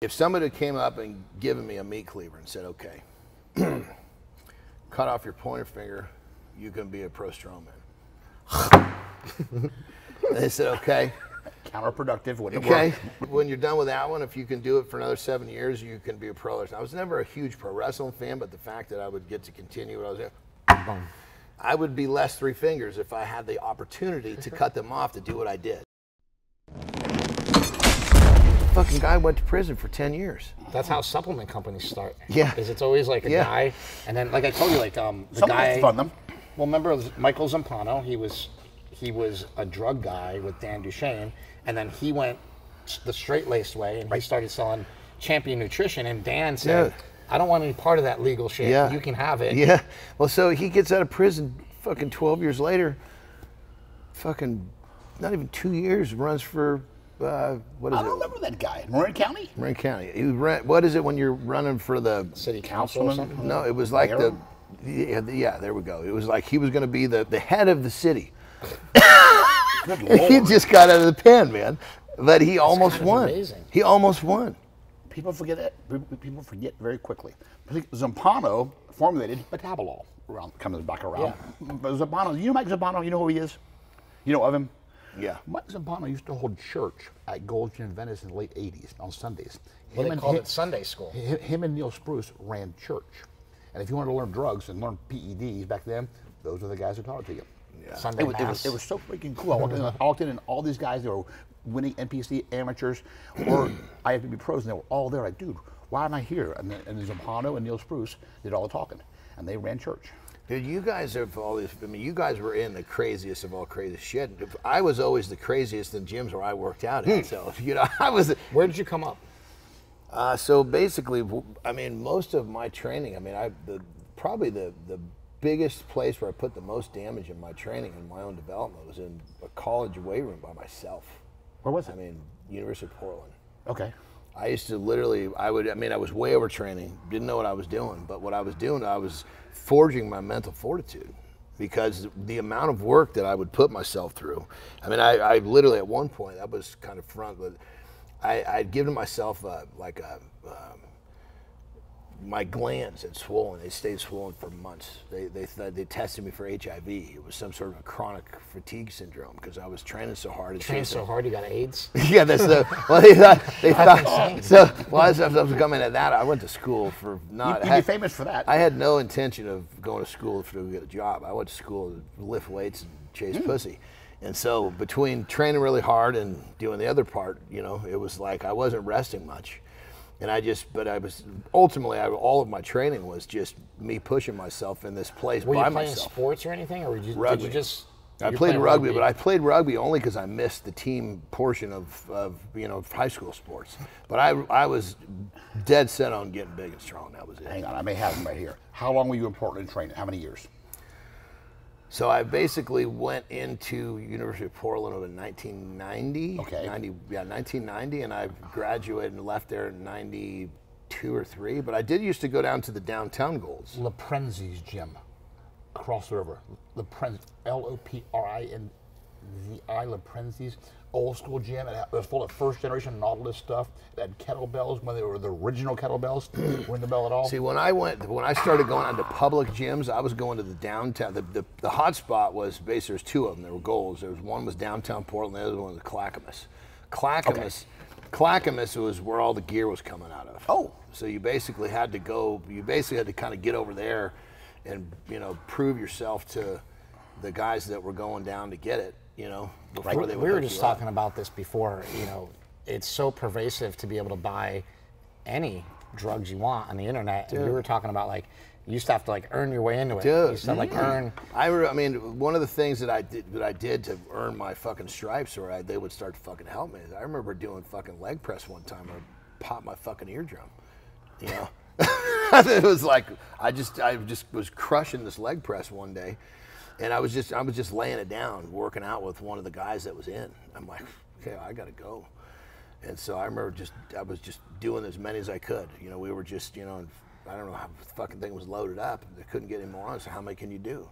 If somebody came up and given me a meat cleaver and said, okay, cut off your pointer finger, you can be a pro strongman. They said, okay. Counterproductive, wouldn't it Okay, work? when you're done with that one, if you can do it for another 7 years, you can be a pro. I was never a huge pro wrestling fan, but the fact that I would get to continue what I was doing, I would be less three fingers if I had the opportunity to cut them off to do what I did. Fucking guy went to prison for 10 years. That's how supplement companies start. Yeah. Is it's always like a guy, and then like I told you, like the guy. Fund them. Well, remember Michael Zampano? He was a drug guy with Dan Duchesne, and then he went the straight-laced way, and he started selling Champion Nutrition. And Dan said, "I don't want any part of that legal shit. Yeah. You can have it." Yeah. Well, so he gets out of prison, fucking 12 years later. Fucking, not even 2 years, runs for. What is I don't remember that guy. Marin County? Marin County. What is it when you're running for the City council or something? No, it was like yeah, there we go. It was like he was going to be the head of the city. He just got out of the pen, man. But he almost won. Amazing. He almost won. People forget that. People forget very quickly. Zampano formulated metabolol. Comes back around. Yeah. But Zampano, you know Mike Zampano? You know who he is? You know of him? Yeah. Mike Zampano used to hold church at Gold's Gym in Venice in the late 80s on Sundays. Well, they called it Sunday school. Him and Neil Spruce ran church. And if you wanted to learn drugs and learn PEDs back then, those are the guys who taught it to you. Yeah. Sunday It was so freaking cool. I walked in and all these guys, they were winning NPC amateurs or IFBB pros, and they were all there like, dude, why am I here? And Zampano and Neil Spruce did all the talking, and they ran church. Dude, you guys have all this. I mean, you guys were in the craziest of all crazy shit. I was always the craziest in gyms where I worked out in. So, you know, I was. Where did you come up? So basically, I mean, most of my training. I mean, probably the biggest place where I put the most damage in my training and my own development was in a college weight room by myself. Where was it? I mean, University of Portland. Okay. I used to literally, I was way overtraining, didn't know what I was doing, but what I was doing, I was forging my mental fortitude because the amount of work that I would put myself through. I mean, I literally at one point, that was kind of front, but I'd given myself my glands had swollen. They stayed swollen for months. They tested me for HIV. It was some sort of a chronic fatigue syndrome because I was training so hard. Trained so hard, you got AIDS? Yeah, that's the. Well, they thought. So, well, as I was coming at that, I went to school for not. You'd be famous for that. I had no intention of going to school to get a job. I went to school to lift weights and chase pussy. And so between training really hard and doing the other part, you know, it was like I wasn't resting much. And ultimately, all of my training was just me pushing myself in this place by myself. Were you playing sports or anything, or did you just? I played rugby, but I played rugby only because I missed the team portion of high school sports. But I was dead set on getting big and strong. That was it. Hang on, I may have them right here. How long were you in Portland training? How many years? So I basically went into University of Portland in 1990. Okay. 1990, and I graduated and left there in 92 or 3. But I did used to go down to the downtown Golds. Loprenzi's gym, across the river. Loprenzi, Loprinzi, Loprenzi's old school gym. It was full of first generation Nautilus stuff. It had kettlebells when they were the original kettlebells. Ring the bell at all? See, when I started going on to public gyms, I was going to the downtown. The hot spot was basically there's 2 of them. There were goals. One was downtown Portland. The other one was Clackamas. Clackamas was where all the gear was coming out of. Oh. So you basically had to go. You basically had to kind of get over there, and prove yourself to the guys that were going down to get it. Before they would. We were just talking about this before. It's so pervasive to be able to buy any drugs you want on the internet. Dude. And we were talking about you used to have to earn your way into it. Dude. You used to earn. I mean, one of the things that I did to earn my fucking stripes, or they would start to fucking help me. I remember doing fucking leg press one time. I popped my fucking eardrum. It was like I just was crushing this leg press one day. And I was just laying it down, working out with one of the guys that was in. I'm like, okay, I gotta go. And so I remember I was just doing as many as I could. We were just, I don't know how the fucking thing was loaded up. They couldn't get any more on. So how many can you do?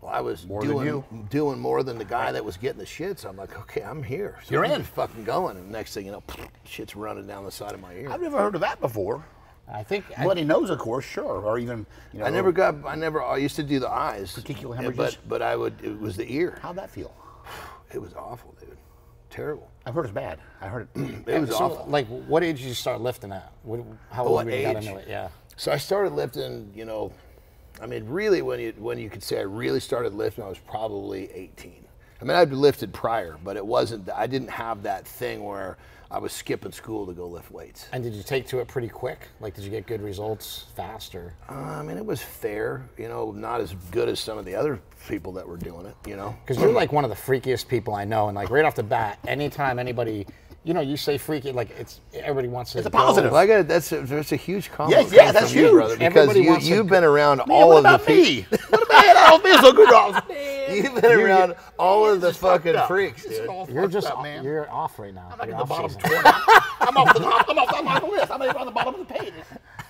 Well, I was More than you. doing more than the guy that was getting the shit. So I'm like, okay, I'm here. So You're I'm in. just fucking going. And next thing you know, shit's running down the side of my ear. I've never heard of that before. I think Bloody nose, of course, sure, or even I used to do the eyes. Particular and- hemorrhages? But it was the ear. How'd that feel? It was awful, dude. Terrible. I've heard it's bad. I heard it. It was so, awful. like, what age did you start lifting at? How old What were you got age? into it? Yeah. So I started lifting, I mean, really, when you could say I really started lifting, I was probably 18. I mean, I'd lifted prior, but it wasn't. I didn't have that thing where I was skipping school to go lift weights. And did you take to it pretty quick? Like, did you get good results fast, or? I mean, it was fair, not as good as some of the other people that were doing it, Because you're like one of the freakiest people I know, and like right off the bat, anytime anybody, you say freaky, like everybody wants to. It's a positive. Well, that's a huge compliment. Yeah, that's from you, huge. brother, because Everybody wants you've to- been around Man, all what of the about me? What about I don't feel so good off. You've been around all of the It's fucked fucking up. freaks, It's dude. all You're fucked just up, man. you're off right now. I'm not You're at the off bottom season. 20. I'm off the top. I'm off the list. I'm not even on the bottom of the page.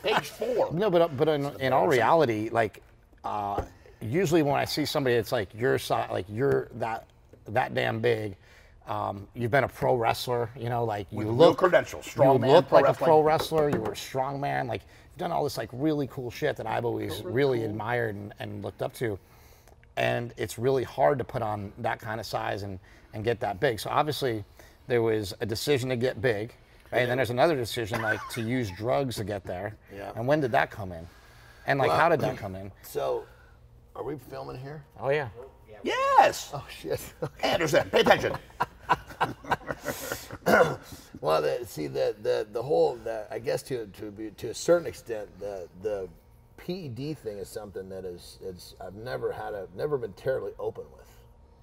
Page 4. No, but in all reality, like usually when I see somebody that's like your size, like you're that damn big, you've been a pro wrestler, like you With look real credentials, strong you man, look pro like wrestling. a pro wrestler. You were a strong man. Like you've done all this like really cool shit that I've always really admired and looked up to. And it's really hard to put on that kind of size and get that big. So obviously there was a decision to get big, right? And then there's another decision like to use drugs to get there. Yeah. And when did that come in? And like how did that come in? So, are we filming here? Oh yeah. Yes. Oh shit. Anderson, pay attention. Well, the whole I guess to a certain extent the PED thing is something that I've never been terribly open with.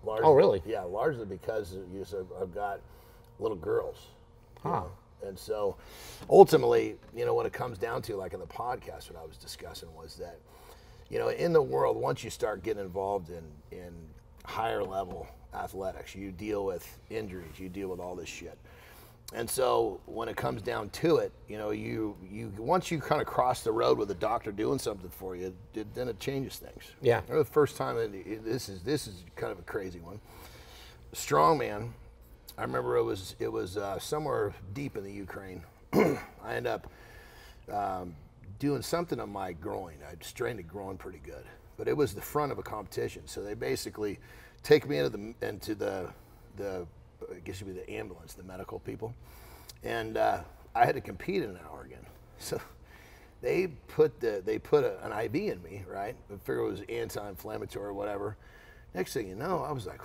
Largely, Oh, really? Yeah, largely because I've got little girls. And so ultimately, when it comes down to, like in the podcast, what I was discussing was that, in the world, once you start getting involved in higher level athletics, you deal with injuries, you deal with all this shit. And so when it comes down to it, you once you kind of cross the road with a doctor doing something for you, then it changes things. Yeah. The first time, this is kind of a crazy one. Strongman, I remember it was somewhere deep in the Ukraine. I ended up doing something on my groin. I'd strained the groin pretty good, but it was the front of a competition. So they basically take me into the I guess it'd be the ambulance, the medical people, and I had to compete in an hour again. So they put an IV in me, right? I figured it was anti-inflammatory or whatever. Next thing you know, I was like,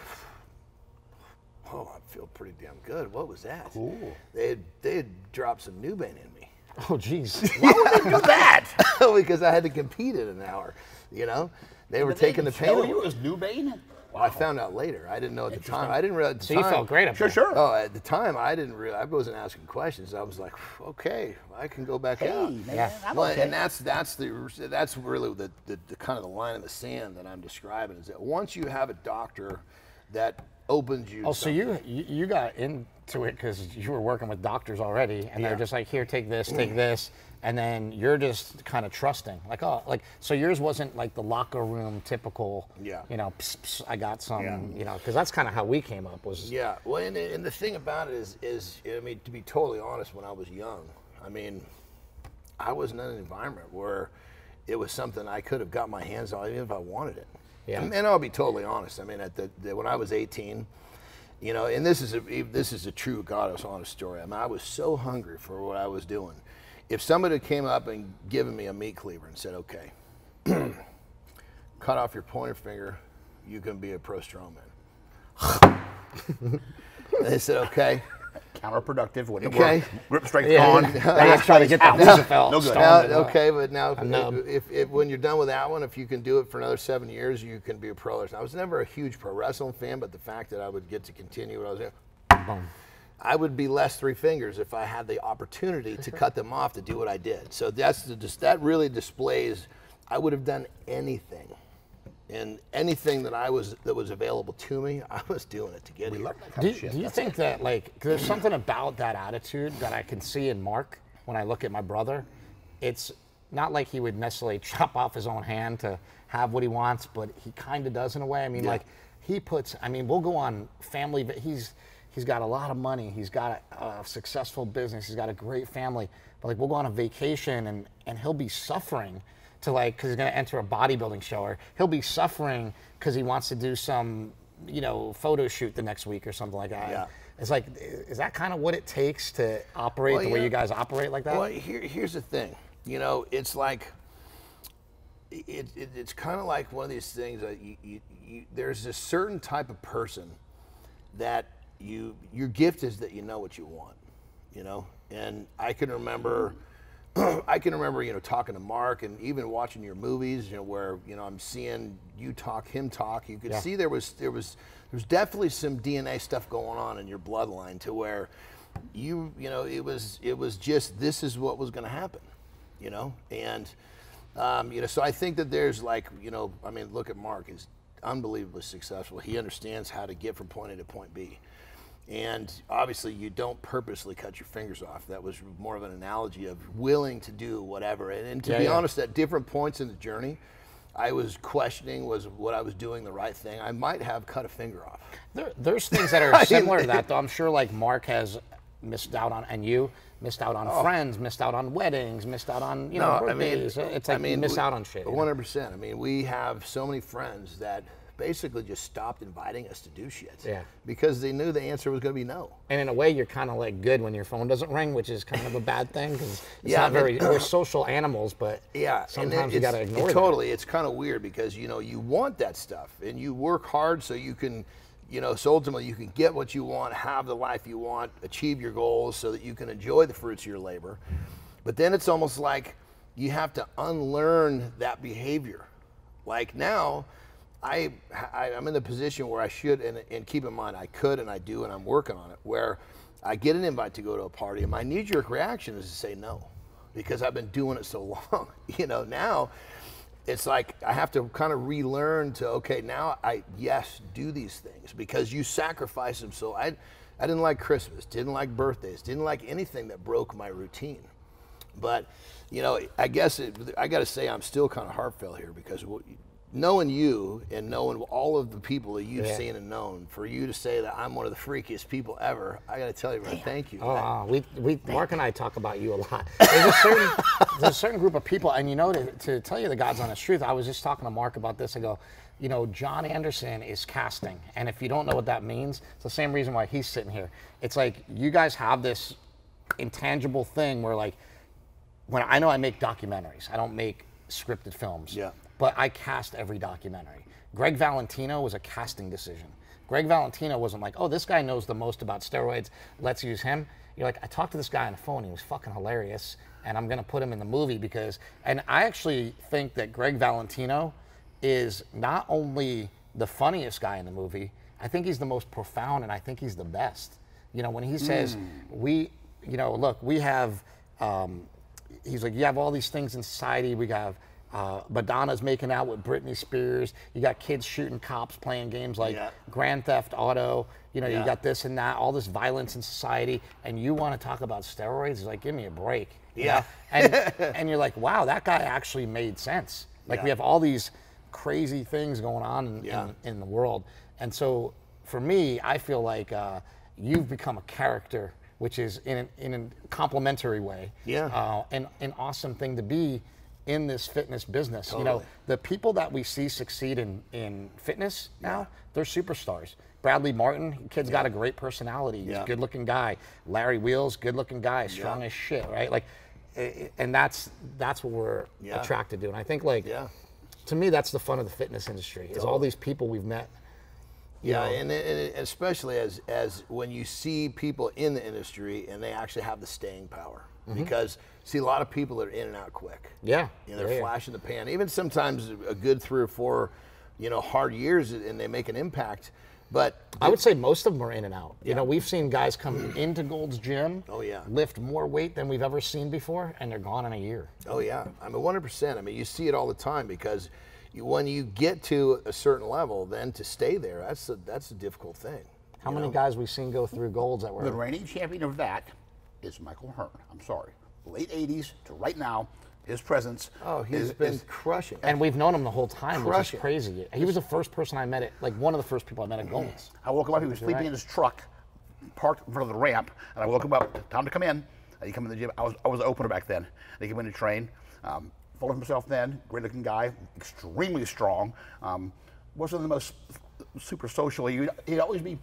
oh, I feel pretty damn good. What was that? Cool. They had dropped some Nubain in me. Oh jeez. Why would they do that? Because I had to compete in an hour. They were taking the pain Tell away. you it was Nubain? Well, I found out later. I didn't know at the time. I didn't realize at the So time. you felt great up there. Sure. Oh, at the time, I didn't really. I wasn't asking questions. I was like, okay, I can go back out. Hey, man, Yeah. I'm Well, okay. and that's really the kind of the line in the sand that I'm describing is that once you have a doctor that opens you. Oh, so you got into it because you were working with doctors already, and Yeah. they're just like, here, take this, and then you're just kind of trusting, like, oh, like, so yours wasn't like the locker room typical, Yeah. pss, pss, I got some, Yeah. because that's kind of how we came up was. Yeah, well, and the thing about it is, I mean, to be totally honest, when I was young, I mean, I was in an environment where it was something I could have got my hands on even if I wanted it. Yeah. And I'll be totally honest. I mean, when I was 18, and this is a true, honest story. I mean, I was so hungry for what I was doing. If somebody came up and given me a meat cleaver and said, okay, cut off your pointer finger, you can be a pro strongman. They said, okay. Counterproductive. Wouldn't Okay. work. Grip strength Yeah. gone. Now trying to get that Roosevelt No good. stone. Now, okay, but now numb. if when you're done with that one, if you can do it for another 7 years, you can be a pro wrestler. I was never a huge pro wrestling fan, but the fact that I would get to continue what I was doing, Boom. I would be less three fingers if I had the opportunity to cut them off to do what I did. So that really displays I would have done anything. And anything that was available to me, I was doing it to get here. Do you think that, like, 'cause there's something about that attitude that I can see in Mark when I look at my brother? It's not like he would necessarily chop off his own hand to have what he wants, but he kind of does in a way. I mean, like he puts, I mean, we'll go on family, but he's got a lot of money. He's got a successful business. He's got a great family. But like we'll go on a vacation and he'll be suffering to like, cause he's going to enter a bodybuilding show, or he'll be suffering cause he wants to do some, you know, photo shoot the next week or something like that. Yeah. It's like, is that kind of what it takes to operate the way you guys operate like that? Well, here's the thing. You know, it's like, it's kind of like one of these things that there's a certain type of person that your gift is that you know what you want, you know? And I can remember, you know, talking to Mark and even watching your movies, you know, where, you know, I'm seeing you talk, him talk. You could see there was definitely some DNA stuff going on in your bloodline to where you know, it was just, this is what was going to happen, you know? And, you know, so I think that there's like, you know, I mean, look at Mark, he's unbelievably successful. He understands how to get from point A to point B. And obviously you don't purposely cut your fingers off. That was more of an analogy of willing to do whatever. And to be honest, at different points in the journey, I was questioning, was what I was doing the right thing? I might have cut a finger off. There's things that are similar to that, though. I'm sure like Mark has missed out on, and you missed out on friends, missed out on weddings, missed out on, you know, birthdays. It's like you miss out on shit. 100%. I mean, we have so many friends that basically just stopped inviting us to do shit. Yeah. Because they knew the answer was going to be no. And in a way, you're kind of like good when your phone doesn't ring, which is kind of a bad thing because it's not very. We're social animals, but sometimes you got to ignore it. Totally, it's kind of weird because you know you want that stuff and you work hard so you can, you know, so ultimately you can get what you want, have the life you want, achieve your goals, so that you can enjoy the fruits of your labor. But then it's almost like you have to unlearn that behavior. Like now. I'm in the position where I should, and keep in mind, I could and I do, and I'm working on it, where I get an invite to go to a party, and my knee-jerk reaction is to say no, because I've been doing it so long. You know, now it's like I have to kind of relearn to, okay, now do these things, because you sacrifice them. So I didn't like Christmas, didn't like birthdays, didn't like anything that broke my routine. But, you know, I guess I got to say I'm still kind of heartfelt here, because knowing you and knowing all of the people that you've seen and known, for you to say that I'm one of the freakiest people ever, I got to tell you, man, thank you. Oh, Mark and I talk about you a lot. There's a certain group of people, and you know, to tell you the God's honest truth, I was just talking to Mark about this. I go, you know, Jon Andersen is casting, and if you don't know what that means, it's the same reason why he's sitting here. It's like you guys have this intangible thing where, like, when I know I make documentaries, I don't make scripted films. Yeah. But I cast every documentary. Greg Valentino was a casting decision. Greg Valentino wasn't like, oh, this guy knows the most about steroids, let's use him. You're like, I talked to this guy on the phone, he was fucking hilarious, and I'm gonna put him in the movie because, and I actually think that Greg Valentino is not only the funniest guy in the movie, I think he's the most profound, and I think he's the best. You know, when he says, you know, look, we have, he's like, you have all these things in society, we have, Madonna's making out with Britney Spears. You got kids shooting cops playing games like Grand Theft Auto. You know, you got this and that, all this violence in society, and you want to talk about steroids? It's like, give me a break. Yeah. And you're like, wow, that guy actually made sense. Like we have all these crazy things going on in the world. And so for me, I feel like you've become a character, which is in a complimentary way. Yeah. An awesome thing to be in this fitness business. Totally. You know, the people that we see succeed in fitness now, they're superstars. Bradley Martin, kid's got a great personality. He's a good looking guy. Larry Wheels, good looking guy, strong as shit, right? Like, and that's what we're attracted to. And I think, like, to me, that's the fun of the fitness industry, is all these people we've met. And especially as when you see people in the industry and they actually have the staying power. Because see a lot of people that are in and out quick. Yeah. You know, they're flash in the pan. Even sometimes a good 3 or 4, you know, hard years, and they make an impact. But I would say most of them are in and out. You know, we've seen guys come into Gold's Gym, lift more weight than we've ever seen before, and they're gone in a year. Oh yeah, I mean 100%. I mean, you see it all the time, because when you get to a certain level, then to stay there, that's a difficult thing. How many guys we've seen go through Golds that were the reigning champion of that is Michael Hearn. I'm sorry, late '80s to right now, his presence. Oh, he's been crushing. And we've known him the whole time, which is Crushing. crazy. He was the first person I met at, like one of the first people I met at Gold's. I woke him up, he was sleeping in his truck, parked in front of the ramp, and I woke him up, time to come in. And he come in the gym. I was the opener back then. And he came in to train. Full of himself then, great looking guy, extremely strong. Wasn't the most super social. He'd always be,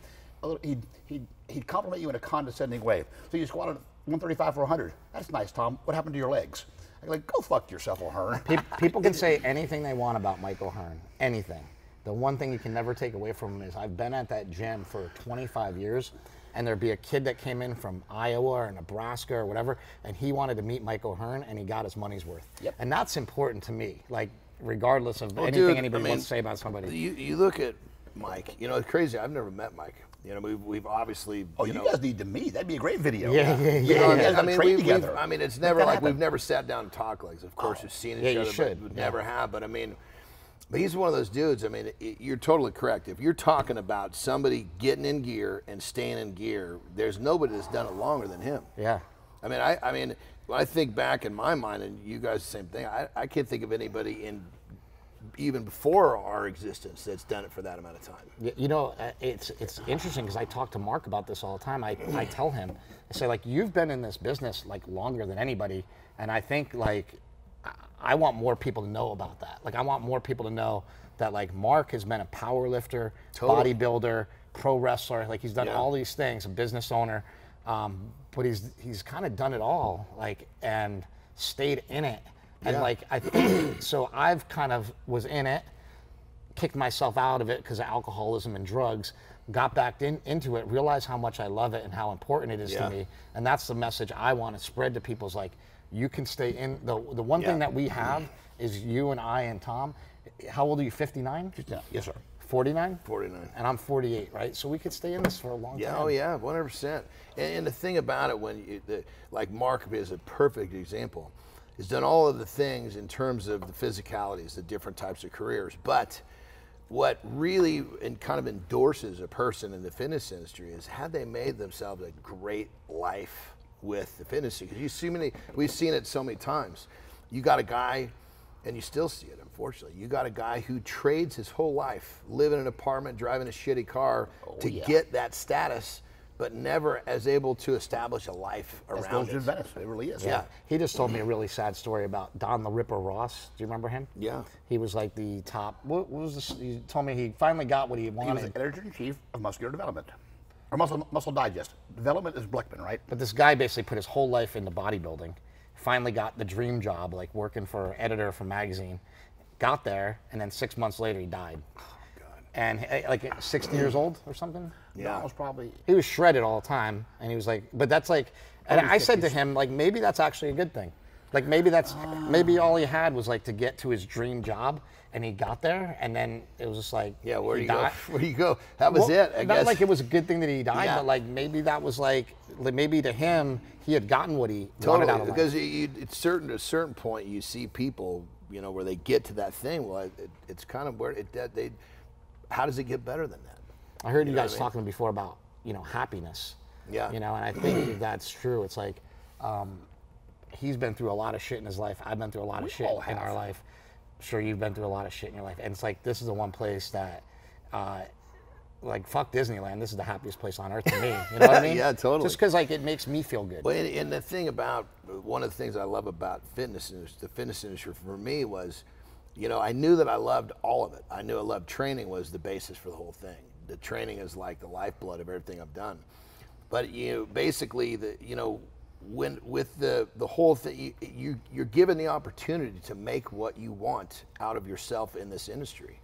he'd compliment you in a condescending way. So you squatted 135 for 100. That's nice, Tom. What happened to your legs? I'm like, go fuck yourself, O'Hearn. People can say anything they want about Mike O'Hearn, anything. The one thing you can never take away from him is I've been at that gym for 25 years, and there'd be a kid that came in from Iowa or Nebraska or whatever, and he wanted to meet Mike O'Hearn, and he got his money's worth. Yep. And that's important to me, like regardless of anything anybody wants to say about somebody. You look at Mike, you know, it's crazy. I've never met Mike. You know, we've obviously. Oh, you guys need to meet. That'd be a great video. Yeah. You know, you guys I mean, train together. I mean, it's never like we've never sat down and talked like. Of course, we've seen each other, but we never have. But I mean, he's one of those dudes. I mean, you're totally correct. If you're talking about somebody getting in gear and staying in gear, there's nobody that's done it longer than him. Yeah. I mean, when I think back in my mind, and you guys the same thing. I can't think of anybody in even before our existence that's done it for that amount of time. You know, it's interesting because I talk to Mark about this all the time. I tell him, I say, like, you've been in this business like longer than anybody, and I think like I want more people to know about that. Like, I want more people to know that like Mark has been a power lifter, bodybuilder, pro wrestler. Like, he's done all these things, a business owner, but he's kind of done it all, like, and stayed in it. And like, I think, so I've kind of was in it, kicked myself out of it because of alcoholism and drugs, got back into it, realized how much I love it and how important it is to me. And that's the message I want to spread to people, is like, you can stay in. The one thing that we have is you and I and Tom. How old are you, 59? Yes, sir. 49? 49. And I'm 48, right? So we could stay in this for a long time. Oh yeah, 100%. And the thing about it, like Mark is a perfect example. He's done all of the things in terms of the physicalities, the different types of careers. But what really kind of endorses a person in the fitness industry is had they made themselves a great life with the fitness industry. Because we've seen it so many times. You got a guy, and you still see it, unfortunately. You got a guy who trades his whole life, living in an apartment, driving a shitty car to get that status, but never as able to establish a life around it. In Venice, it really is. Yeah. He just told me a really sad story about Don the Ripper Ross. Do you remember him? Yeah. He was like the top, what was this? He told me he finally got what he wanted. He was the editor-in-chief of Muscular Development, or Muscle Digest. Development is Blickman, right? But this guy basically put his whole life into bodybuilding. Finally got the dream job, like working for an editor for a magazine. Got there, and then 6 months later he died. And like 60 years old or something? Yeah, it was probably. He was shredded all the time, and he was like, but that's like, and I said to him, like, maybe that's actually a good thing. Like, maybe all he had was like to get to his dream job, and he got there, and then it was just like, where do you go? Where do you go? That was it, I guess. Not like it was a good thing that he died, but like maybe that was like maybe to him, he had gotten what he wanted out of life. Because it's at a certain point, you see people, you know, where they get to that thing. Well, it's kind of where how does it get better than that? I heard you guys talking before about, you know, happiness. Yeah. You know, and I think that's true. It's like, he's been through a lot of shit in his life. I've been through a lot of shit in our life. Sure, you've been through a lot of shit in your life. And it's like, this is the one place that, like, fuck Disneyland. This is the happiest place on earth to me. You know what I mean? Yeah, totally. Just because, like, it makes me feel good. Well, and the thing about, one of the things I love about the fitness industry for me was, you know, I knew that I loved all of it. I knew I loved training was the basis for the whole thing. The training is like the lifeblood of everything I've done. But basically, with the whole thing, you're given the opportunity to make what you want out of yourself in this industry.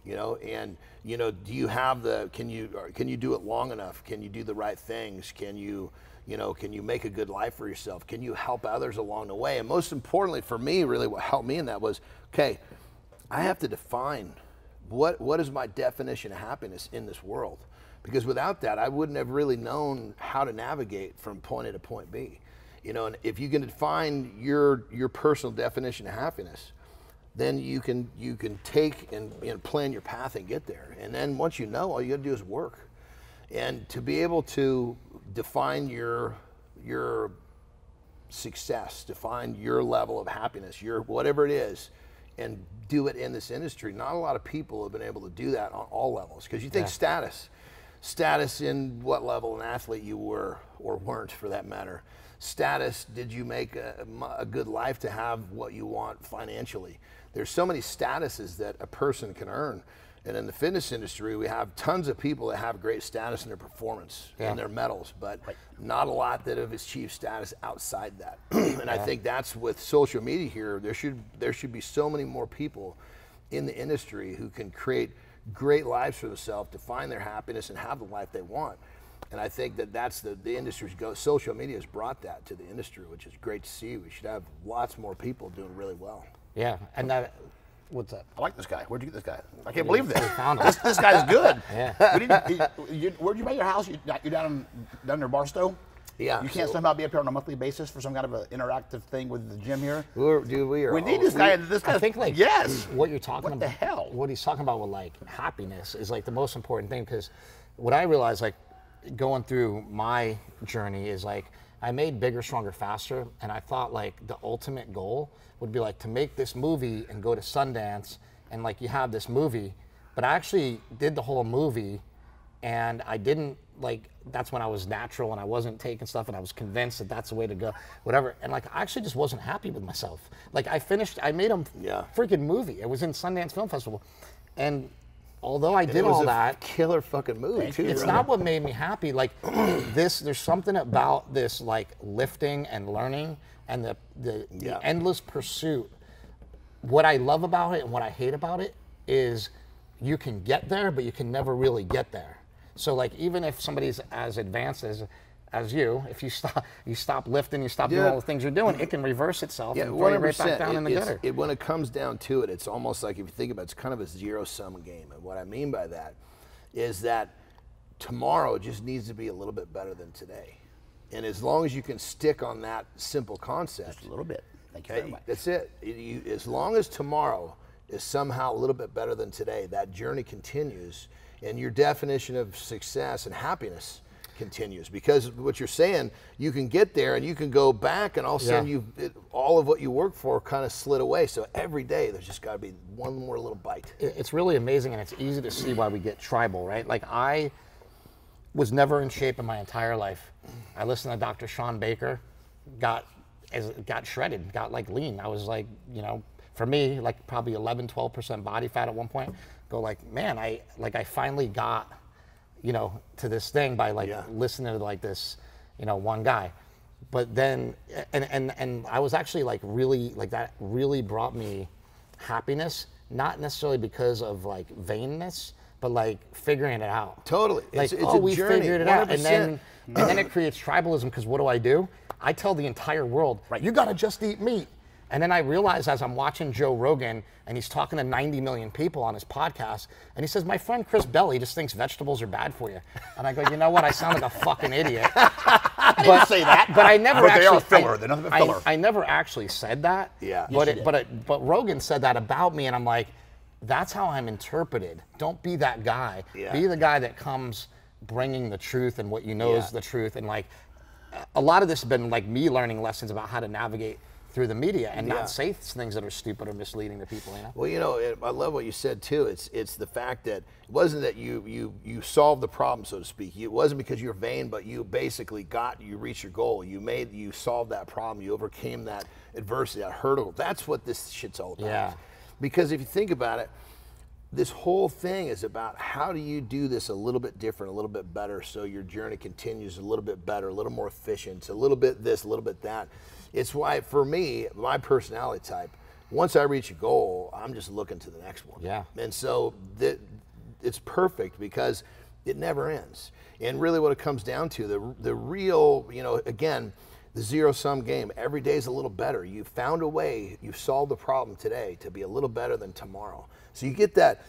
You know, and do you have can you do it long enough? Can you do the right things? Can you make a good life for yourself? Can you help others along the way? And most importantly for me, really what helped me in that was, okay, I have to define what is my definition of happiness in this world? Because without that, I wouldn't have really known how to navigate from point A to point B. You know, and if you can define your personal definition of happiness, then you can take and plan your path and get there. And then once you know, all you gotta do is work. And to be able to define your success, define your level of happiness, your whatever it is, and do it in this industry. Not a lot of people have been able to do that on all levels. Because you think status in what level an athlete you were or weren't, for that matter. Status, did you make a good life to have what you want financially? There's so many statuses that a person can earn. And in the fitness industry, we have tons of people that have great status in their performance and their medals, but not a lot that have achieved status outside that. And I think that's with social media here, there should be so many more people in the industry who can create great lives for themselves to find their happiness and have the life they want. And I think that that's the industry's go. Social media has brought that to the industry, which is great to see. We should have lots more people doing really well. Yeah, and that. What's that? I like this guy. Where'd you get this guy? I can't believe this. Found him. This guy's good. Yeah. Where'd you buy your house? You down near Barstow? Yeah. You can't somehow be up here on a monthly basis for some kind of an interactive thing with the gym here? We need this guy. I think like yes. What you're talking about. What the hell? What he's talking about with like happiness is like the most important thing, because what I realized like going through my journey is like I made bigger, stronger, faster, and I thought like the ultimate goal would be like to make this movie and go to Sundance and like you have this movie, but I actually did the whole movie and I didn't like, that's when I was natural and I wasn't taking stuff and I was convinced that that's the way to go, whatever. And like, I actually just wasn't happy with myself. Like I made a freaking movie. It was in Sundance Film Festival. And although I did all that, killer fucking movie too. It's not what made me happy. Like there's something about this like lifting and learning and the endless pursuit. What I love about it and what I hate about it is you can get there, but you can never really get there. So like even if somebody's as advanced as you, if you stop lifting, you stop doing all the things you're doing, it can reverse itself and throw you right back down in the gutter. When it comes down to it, it's almost like, if you think about it, it's kind of a zero-sum game. And what I mean by that is that tomorrow just needs to be a little bit better than today. And as long as you can stick on that simple concept. Just a little bit. Thank you very much. That's it. As long as tomorrow is somehow a little bit better than today, that journey continues, and your definition of success and happiness continues. Because what you're saying, you can get there and you can go back, and all of a sudden all of what you worked for kind of slid away. So every day there's just got to be one more little bite. It's really amazing, and it's easy to see why we get tribal, right? Like I was never in shape in my entire life. I listened to Dr. Sean Baker, got shredded, got like lean. I was like, you know, for me, like probably 11-12% body fat at one point. Go like, man, I finally got, you know, to this thing by like listening to like this, you know, one guy. But then, and I was actually like really, like that really brought me happiness, not necessarily because of like vainness, but like figuring it out. Totally. Like, it's a we journey, figured it out. 100%. And then it creates tribalism, because what do? I tell the entire world, you gotta just eat meat. And then I realize as I'm watching Joe Rogan and he's talking to 90 million people on his podcast, and he says, my friend Chris Bell, he just thinks vegetables are bad for you. And I go, you know what? I sound like a fucking idiot. I didn't say that. But I never but actually. They are filler. They're nothing but filler. I never actually said that. Yeah. But Rogan said that about me, and I'm like, that's how I'm interpreted. Don't be that guy. Yeah. Be the guy that comes bringing the truth and what you know is the truth. And like, a lot of this has been like me learning lessons about how to navigate through the media and not say things that are stupid or misleading to people, you know? Well, you know, I love what you said too. It's the fact that it wasn't that you solved the problem, so to speak. It wasn't because you're vain, but you basically you reached your goal. You solved that problem. You overcame that adversity, that hurdle. That's what this shit's all about. Yeah. Because if you think about it, this whole thing is about how do you do this a little bit different, a little bit better, so your journey continues a little bit better, a little more efficient, a little bit this, a little bit that. It's why, for me, my personality type, once I reach a goal, I'm just looking to the next one. Yeah. And so it's perfect because it never ends. And really what it comes down to, the real, you know, again, the zero-sum game. Every day is a little better. You found a way, you solved the problem today to be a little better than tomorrow. So you get that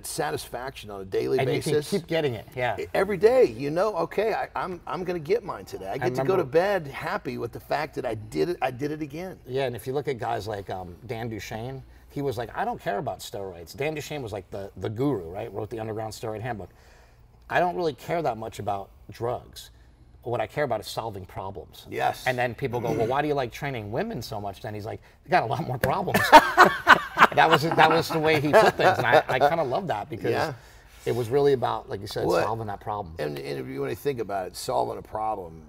satisfaction on a daily basis. And you can keep getting it, Every day, you know, okay, I'm going to get mine today. I get to go to bed happy with the fact that I did it again. Yeah, and if you look at guys like Dan Duchaine, he was like, I don't care about steroids. Dan Duchaine was like the guru, right? Wrote the Underground Steroid Handbook. I don't really care that much about drugs. what I care about is solving problems. Yes. And then people go, well, why do you like training women so much? Then he's like, they got a lot more problems. that was the way he put things, and I kind of love that because it was really about, like you said, solving that problem. And if you want to think about it, solving a problem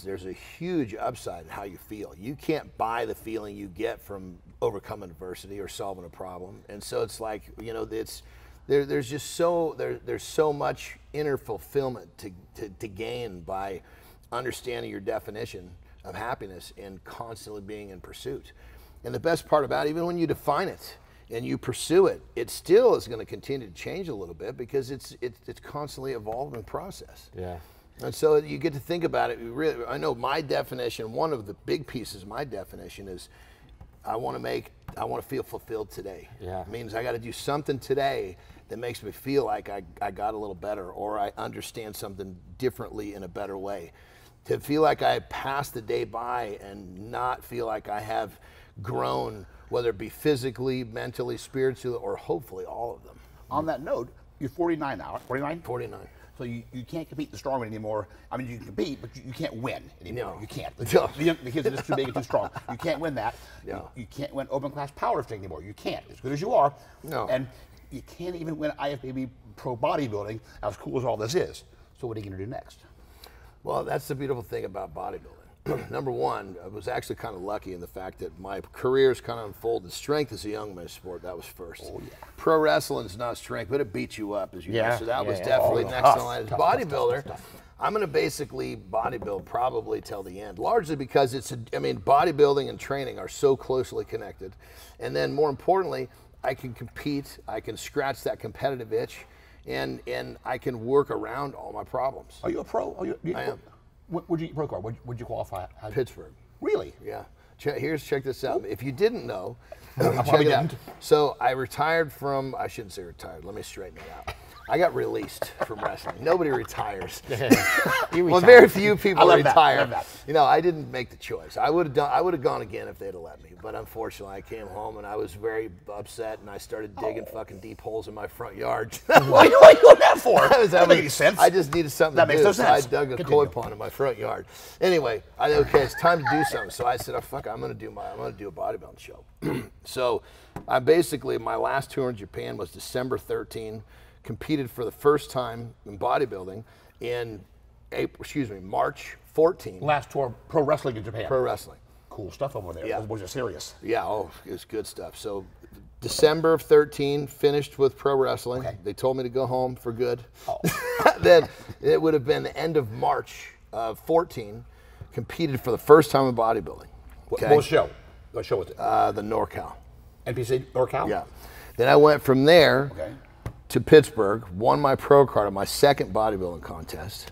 there's a huge upside in how you feel. You can't buy the feeling you get from overcoming adversity or solving a problem. And so it's like, you know, there's just there's so much inner fulfillment to gain by understanding your definition of happiness and constantly being in pursuit. And the best part about it, even when you define it and you pursue it, it still is going to continue to change a little bit because it's constantly evolving process. Yeah. And so you get to think about it. I know my definition, one of the big pieces of my definition is I want to feel fulfilled today. Yeah. It means I got to do something today that makes me feel like I got a little better, or I understand something differently in a better way. To feel like I passed the day by and not feel like I have grown, whether it be physically, mentally, spiritually, or hopefully all of them. On that note, you're 49 now, 49? 49. So you can't compete the strongman anymore. I mean, you can compete, but you can't win anymore. No. You can't. No. The kids are just too big and too strong. You can't win that. No. You can't win open class powerlifting anymore. You can't. As good as you are. No. And you can't even win IFBB pro bodybuilding, as cool as all this is. So what are you going to do next? Well, that's the beautiful thing about bodybuilding. Number one, I was actually kind of lucky in the fact that my career's kind of unfolded. Strength is a young man's sport. That was first. Oh, yeah. Pro wrestling is not strength, but it beats you up, as you know. So that was definitely next in line. As bodybuilder, I'm going to basically bodybuild probably till the end, largely because bodybuilding and training are so closely connected. And then more importantly, I can compete, I can scratch that competitive itch, and I can work around all my problems. Are you a pro? I am. Where'd you get pro card? Where'd you qualify? Pittsburgh. Really? Yeah. Check this out. If you didn't know, I check it out. So I retired from, I shouldn't say retired, let me straighten it out. I got released from wrestling. Nobody retires. Well, very few people retire. You know, I didn't make the choice. I would have gone again if they'd have let me. But unfortunately, I came home and I was very upset, and I started digging fucking deep holes in my front yard. What are you doing that for? That makes sense. I just needed something that to makes do. No sense. So I dug a koi pond in my front yard. Anyway, it's time to do something. So I said, oh, fuck, I'm gonna do a bodybuilding show. So I basically, my last tour in Japan was December 13. Competed for the first time in bodybuilding in March 14. Last tour, pro wrestling in Japan. Pro wrestling. Cool stuff over there. Yeah. Was it serious? Yeah, it was good stuff. So December of 13, finished with pro wrestling. Okay. They told me to go home for good. Oh. Then it would have been the end of March of 14, competed for the first time in bodybuilding. Okay. What show? What show was it? The NorCal. NPC NorCal? Yeah. Then I went from there to Pittsburgh, won my pro card at my second bodybuilding contest.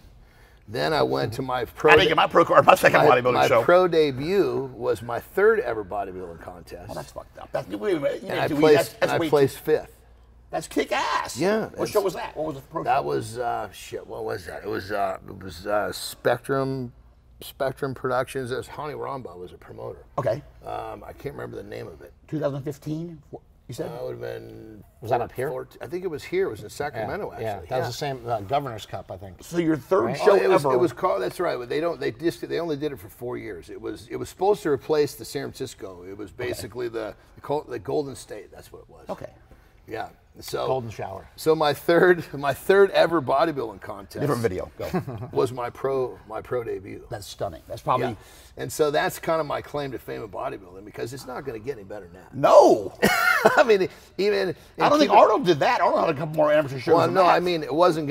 Then I went to my pro. I didn't get my pro card, my second bodybuilding show. My pro debut was my third ever bodybuilding contest. Well, that's fucked up. I placed fifth. That's kick ass. Yeah. What show was that? What was the pro? That was what was that? It was Spectrum Productions. It was Hani Ramba was a promoter. Okay. I can't remember the name of it. 2015. You said? It would have been. Was that up here? I think it was here. It was in Sacramento, actually. Yeah, that was the same Governor's Cup, I think. So your third show ever. It was called. That's right. They only did it for 4 years. It was supposed to replace the San Francisco. It was basically the Golden State. That's what it was. Okay. Yeah. So Golden Shower. So my third ever bodybuilding contest. Different video. Go. Was my pro debut. That's stunning. That's probably. Yeah. And so that's kind of my claim to fame of bodybuilding, because it's not going to get any better than that. No. I mean, even I don't think Arnold did that. Arnold had a couple more amateur shows. Well, no, I mean, I wasn't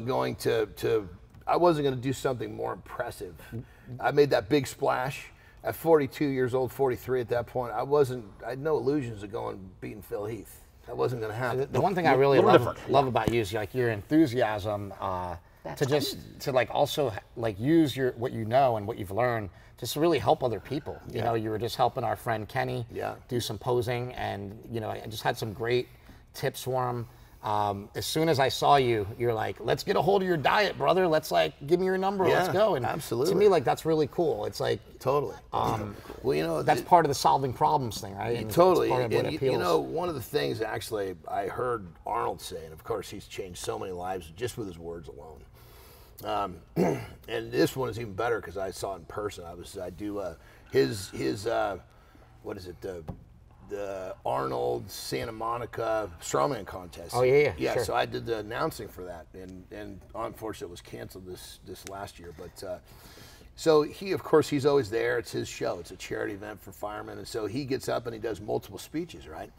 going to do something more impressive. I made that big splash at 42 years old, 43 at that point. I had no illusions of beating Phil Heath. That wasn't going to happen. The one thing I really love about you is like your enthusiasm to also use what you know and what you've learned just to really help other people. You know, you were just helping our friend Kenny do some posing, and I just had some great tips for him. As soon as I saw you, you're like, let's get a hold of your diet, brother. Let's give me your number. Let's go. And absolutely. To me, that's really cool. It's like totally. Well, that's part of the solving problems thing, right? And totally. Part of what appeals. One of the things actually I heard Arnold say, and of course he's changed so many lives just with his words alone. And this one is even better because I saw it in person. I do his what is it, the Arnold Santa Monica strongman contest. Oh yeah. Sure. So I did the announcing for that, and unfortunately it was canceled this last year. But so he, of course, he's always there. It's his show. It's a charity event for firemen, and so he gets up and he does multiple speeches, right?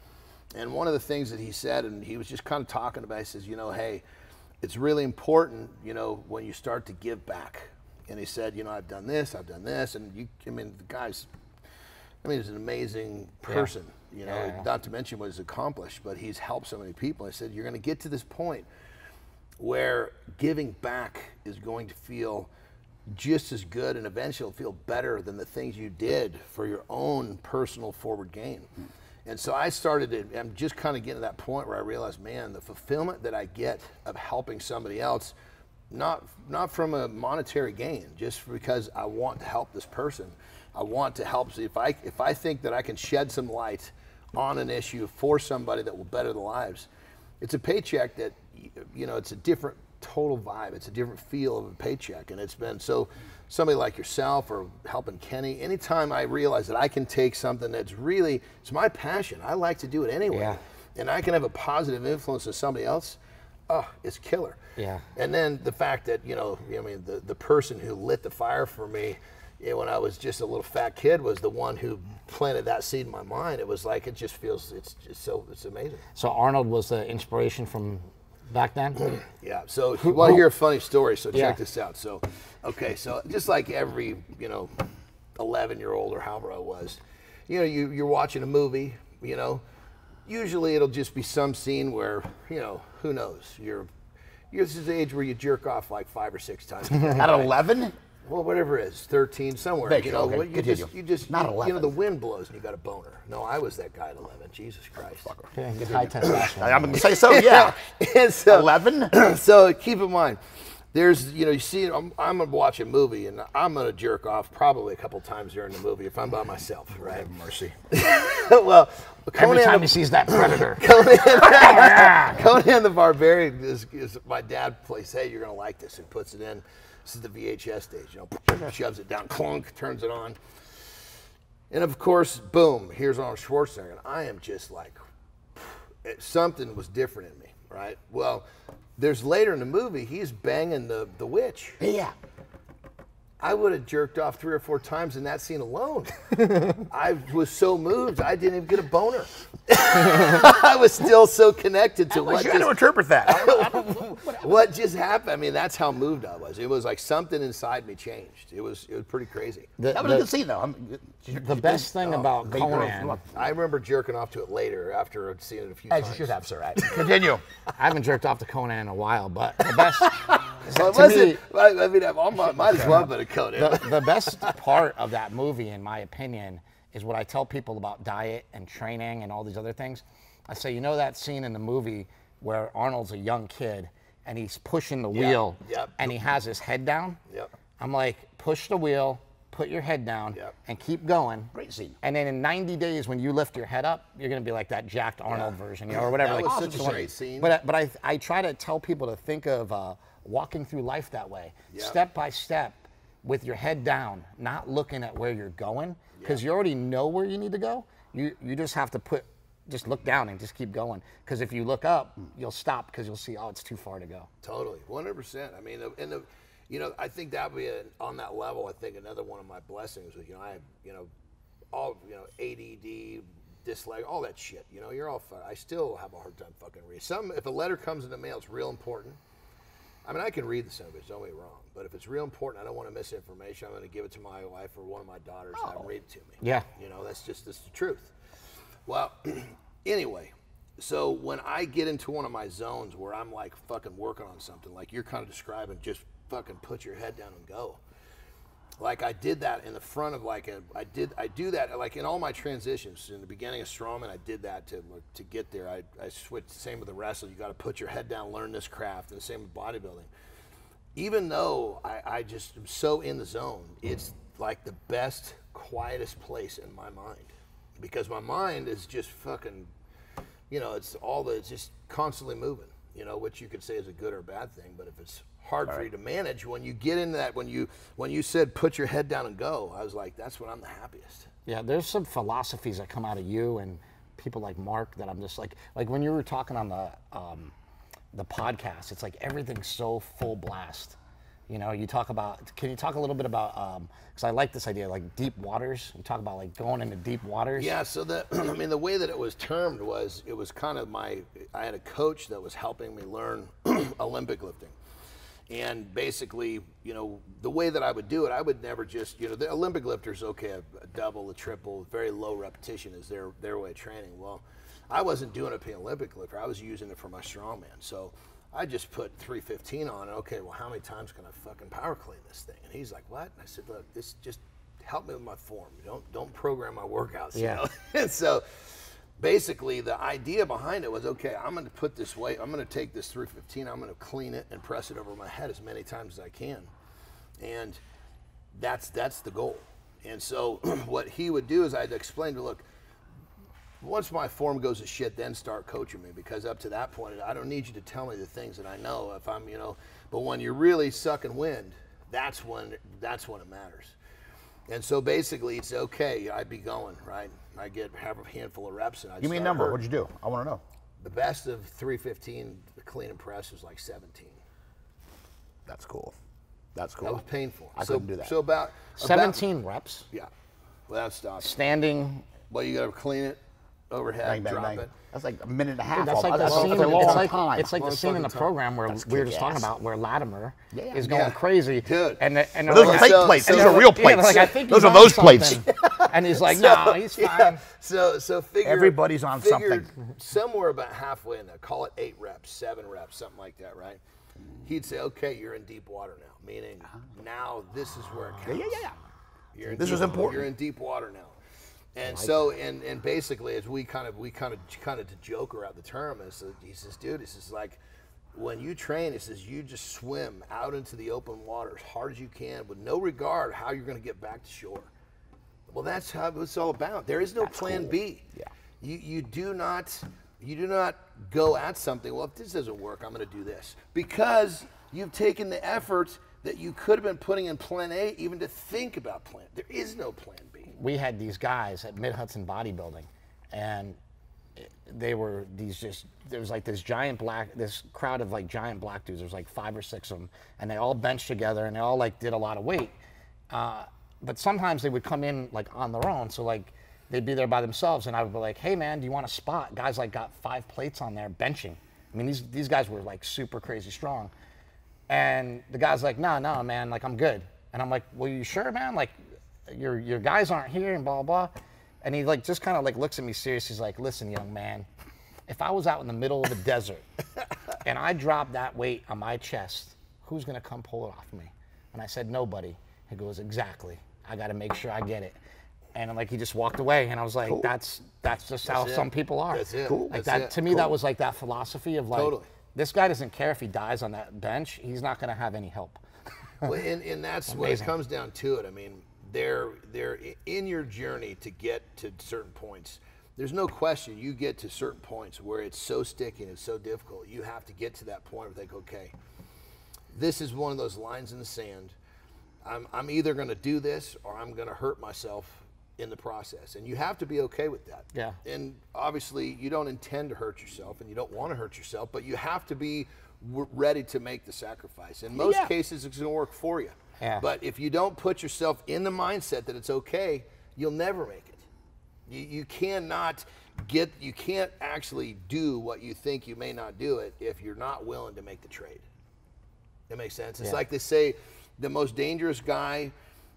And one of the things that he said, and he was just kind of talking about, he says, you know, hey, it's really important, you know, when you start to give back. And he said, you know, I've done this, and I mean, the guy's, he's an amazing person, you know, not to mention what he's accomplished, but he's helped so many people. I said, you're going to get to this point where giving back is going to feel just as good, and eventually it'll feel better than the things you did for your own personal forward gain. And so I I'm just kind of getting to that point where I realized, man, the fulfillment that I get of helping somebody else, not from a monetary gain, just because I want to help this person. I want to help. If I think that I can shed some light on an issue for somebody that will better the lives, it's a paycheck that, you know, it's a different total vibe. It's a different feel of a paycheck. And it's been so, somebody like yourself or helping Kenny, anytime I realize that I can take something that's really, it's my passion. I like to do it anyway. Yeah. And I can have a positive influence on somebody else. Oh, it's killer. Yeah. And then the fact that, you know, I mean, the person who lit the fire for me, you know, when I was just a little fat kid was the one who planted that seed in my mind. It was like, it just feels, it's amazing. So Arnold was the inspiration from back then? Yeah, so you want to hear a funny story, so Yeah. check this out. So, okay, so just like every, you know, 11-year-old or however I was, you know, you're watching a movie, you know, usually it'll just be some scene where, you know, who knows, this is the age where you jerk off like 5 or 6 times. At 11? Well, whatever it is, 13, somewhere. Thank you you, know, okay, you just Not you 11. know, the wind blows and you got a boner. No, I was that guy at 11. Jesus Christ. Okay, good high testosterone. I'm going to say so, yeah. And so, 11? So keep in mind, there's, you know, you see, I'm going to watch a movie and I'm going to jerk off probably a couple times during the movie if I'm by myself, right? Mercy. Well, Every time he sees that predator. Conan the Barbarian is my dad plays, hey, you're going to like this, and puts it in. This is the VHS stage, you know, shoves it down, clunk, turns it on. And of course, boom, here's Arnold Schwarzenegger. And I am just like, something was different in me, right? Well, there's later in the movie, he's banging the witch. Yeah. I would have jerked off 3 or 4 times in that scene alone. I was so moved, I didn't even get a boner. I was still so connected to what You got to interpret that. what just happened. I mean, that's how moved I was. It was like something inside me changed. It was pretty crazy. That was a good scene, though. The best thing about Conan, I remember jerking off to it later after I'd seen it a few times. As you should have, sir. Right. Continue. I haven't jerked off to Conan in a while, but the best, Well, to me, I mean, I might as well have been a Conan. the best part of that movie, in my opinion, is what I tell people about diet and training and all these other things. I say, you know that scene in the movie where Arnold's a young kid and he's pushing the wheel and he has his head down? Yep. I'm like, push the wheel, put your head down, and keep going. Great scene. And then in 90 days, when you lift your head up, you're going to be like that jacked Arnold version, you know, or whatever. That like, was such a great scene. But I try to tell people to think of walking through life that way, step by step, with your head down, not looking at where you're going, because you already know where you need to go. You just have to just look down and just keep going. Because if you look up, you'll stop because you'll see, oh, it's too far to go. Totally, 100%. I mean, you know, I think that would be on that level. I think another one of my blessings was, you know, I have, you know, all, you know, ADD, dyslexic, all that shit. You know, you're all fun. I still have a hard time fucking reading. If a letter comes in the mail, it's real important. I mean, I can read the son of it, don't get me wrong. But if it's real important, I don't want to miss information. I'm going to give it to my wife or one of my daughters and have them read it to me. Yeah. You know, that's the truth. Well, anyway, so when I get into one of my zones where I'm like fucking working on something, like you're kind of describing, just fucking put your head down and go. Like I did that in the front of like I do that like in all my transitions. In the beginning of Strongman, I did that to get there. I switched, same with the wrestling. You got to put your head down, learn this craft, and the same with bodybuilding. Even though I just am so in the zone, it's like the best, quietest place in my mind. Because my mind is just fucking, you know, it's just constantly moving. you know, which you could say is a good or bad thing. But if it's hard for you to manage, when you get into that, when you said put your head down and go, I was like, that's when I'm the happiest. Yeah, there's some philosophies that come out of you and people like Mark that I'm just like when you were talking on the podcast, it's like everything's so full blast. You know, you talk about, can you talk a little bit about, because I like this idea, like deep waters. You talk about like going into deep waters. Yeah, so I mean, the way that it was termed was, it was kind of I had a coach that was helping me learn Olympic lifting. And basically, you know, the way that I would do it, I would never just, you know, the Olympic lifters, okay, a double, a triple, very low repetition is their way of training. Well, I wasn't doing it being an Olympic lifter. I was using it for my strongman. So I just put 315 on and okay, well, how many times can I fucking power clean this thing? And he's like, what? And I said, look, this just help me with my form. Don't program my workouts. Yeah. You know? And so basically the idea behind it was, okay, I'm going to put this weight, I'm going to take this 315, I'm going to clean it and press it over my head as many times as I can. And that's the goal. And so what he would do is I'd explain to, look, once my form goes to shit, then start coaching me, because up to that point, I don't need you to tell me the things that I know if I'm, you know, but when you're really sucking wind, that's when it matters. And so basically it's okay, I'd be going, right? I have a handful of reps and I'd Give me a number, what'd you do? I want to know. The best of 315, the clean and press was like 17. That's cool. That's cool. That was painful. I couldn't do that. So about 17 reps. Yeah, without stopping. Standing. Well, you got to clean it overhead, Bang, bang, drop bang. it. That's like a minute and a half. That's like the scene. a long time. It's like the Long scene in the fucking time. program where we were just talking kick-ass. about where Latimer Yeah. is going Yeah. crazy. Dude. And Those they're are like, fake so- plates. so- Those are real yeah, plates. like, I think Those he's are on those plates. something. And he's like, no, he's fine. So figure Everybody's on figure something. Somewhere about halfway in there, call it 8 reps, 7 reps, something like that, right? He'd say, okay, you're in deep water now, meaning now this is where it counts. Yeah. You're in This deep- was important. You're in deep water now. And so, and basically, as we kind of to joke around the term, he says, dude, this is like, when you train, he says, you just swim out into the open water as hard as you can with no regard how you're going to get back to shore. Well, that's how it's all about. There is no plan B. Yeah. You do not go at something, well, if this doesn't work, I'm going to do this. Because you've taken the effort that you could have been putting in plan A even to think about plan. There is no plan B. We had these guys at Mid-Hudson Bodybuilding, and they were there was like this crowd of like giant black dudes. There was like 5 or 6 of them, and they all benched together, and they all like did a lot of weight. But sometimes they would come in like on their own, so like they'd be there by themselves, and I would be like, hey man, do you want a spot? Guys like got 5 plates on there benching. I mean, these guys were like super crazy strong. And the guy's like, no, man, like I'm good. And I'm like, well, you sure, man? Like your guys aren't here and blah, blah. And he like just kind of like looks at me serious. He's like, listen, young man, if I was out in the middle of the desert and I dropped that weight on my chest, who's gonna come pull it off me? And I said, nobody. He goes, exactly. I gotta make sure I get it. And like he just walked away, and I was like, Cool. that's just how some people are. That's it. Cool. Like That's that it. to me, that was like that philosophy of like, Totally. this guy doesn't care if he dies on that bench. He's not gonna have any help. Well, and that's when it comes down to it. I mean, they're in your journey to get to certain points. There's no question you get to certain points where it's so sticky and it's so difficult. You have to get to that point where think, okay, this is one of those lines in the sand. I'm either going to do this or I'm going to hurt myself in the process, and you have to be okay with that. Yeah. And obviously, you don't intend to hurt yourself, and you don't want to hurt yourself, but you have to be ready to make the sacrifice. In most cases, it's going to work for you. Yeah. But if you don't put yourself in the mindset that it's okay, you'll never make it. You can't actually do what you think you may not do it if you're not willing to make the trade. That makes sense. It's like they say, the most dangerous guy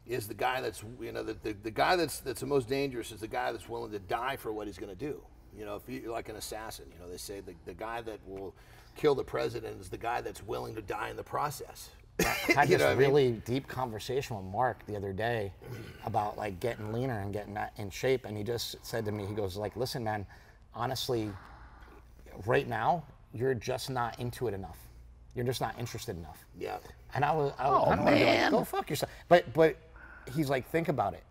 is the guy that's, you know, the guy that's the most dangerous is the guy that's willing to die for what he's going to do. You know, if you're like an assassin, you know, they say the guy that will kill the president is the guy that's willing to die in the process. I had You this know what I mean? really deep conversation with Mark the other day about like getting leaner and getting that in shape, and he just said to me, he goes like, listen man, honestly, right now you're just not into it enough. You're just not interested enough. Yeah. And I don't want to be like, go fuck yourself. But he's like, think about it.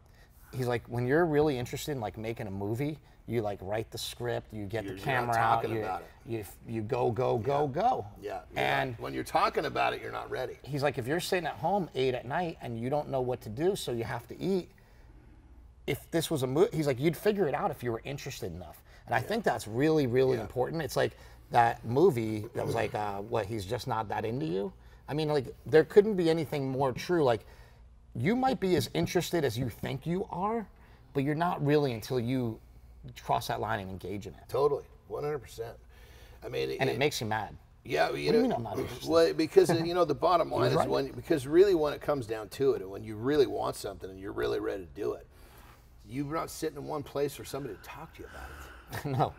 he's like, when you're really interested in like making a movie, you like write the script, you get the camera out, you go. Yeah. And when you're talking about it, you're not ready. He's like, if you're sitting at home 8 at night and you don't know what to do, so you have to eat. If this was a movie, he's like, you'd figure it out if you were interested enough. And I think that's really, really important. It's like that movie that was like, what, he's just not that into you. I mean, like, there couldn't be anything more true. Like, you might be as interested as you think you are, but you're not really until you cross that line and engage in it. Totally, 100%. I mean, and it makes you mad. Yeah, what do you mean I'm not interested? Well, because the bottom line is right. because really when it comes down to it, and when you really want something and you're really ready to do it, you're not sitting in one place for somebody to talk to you about it. No.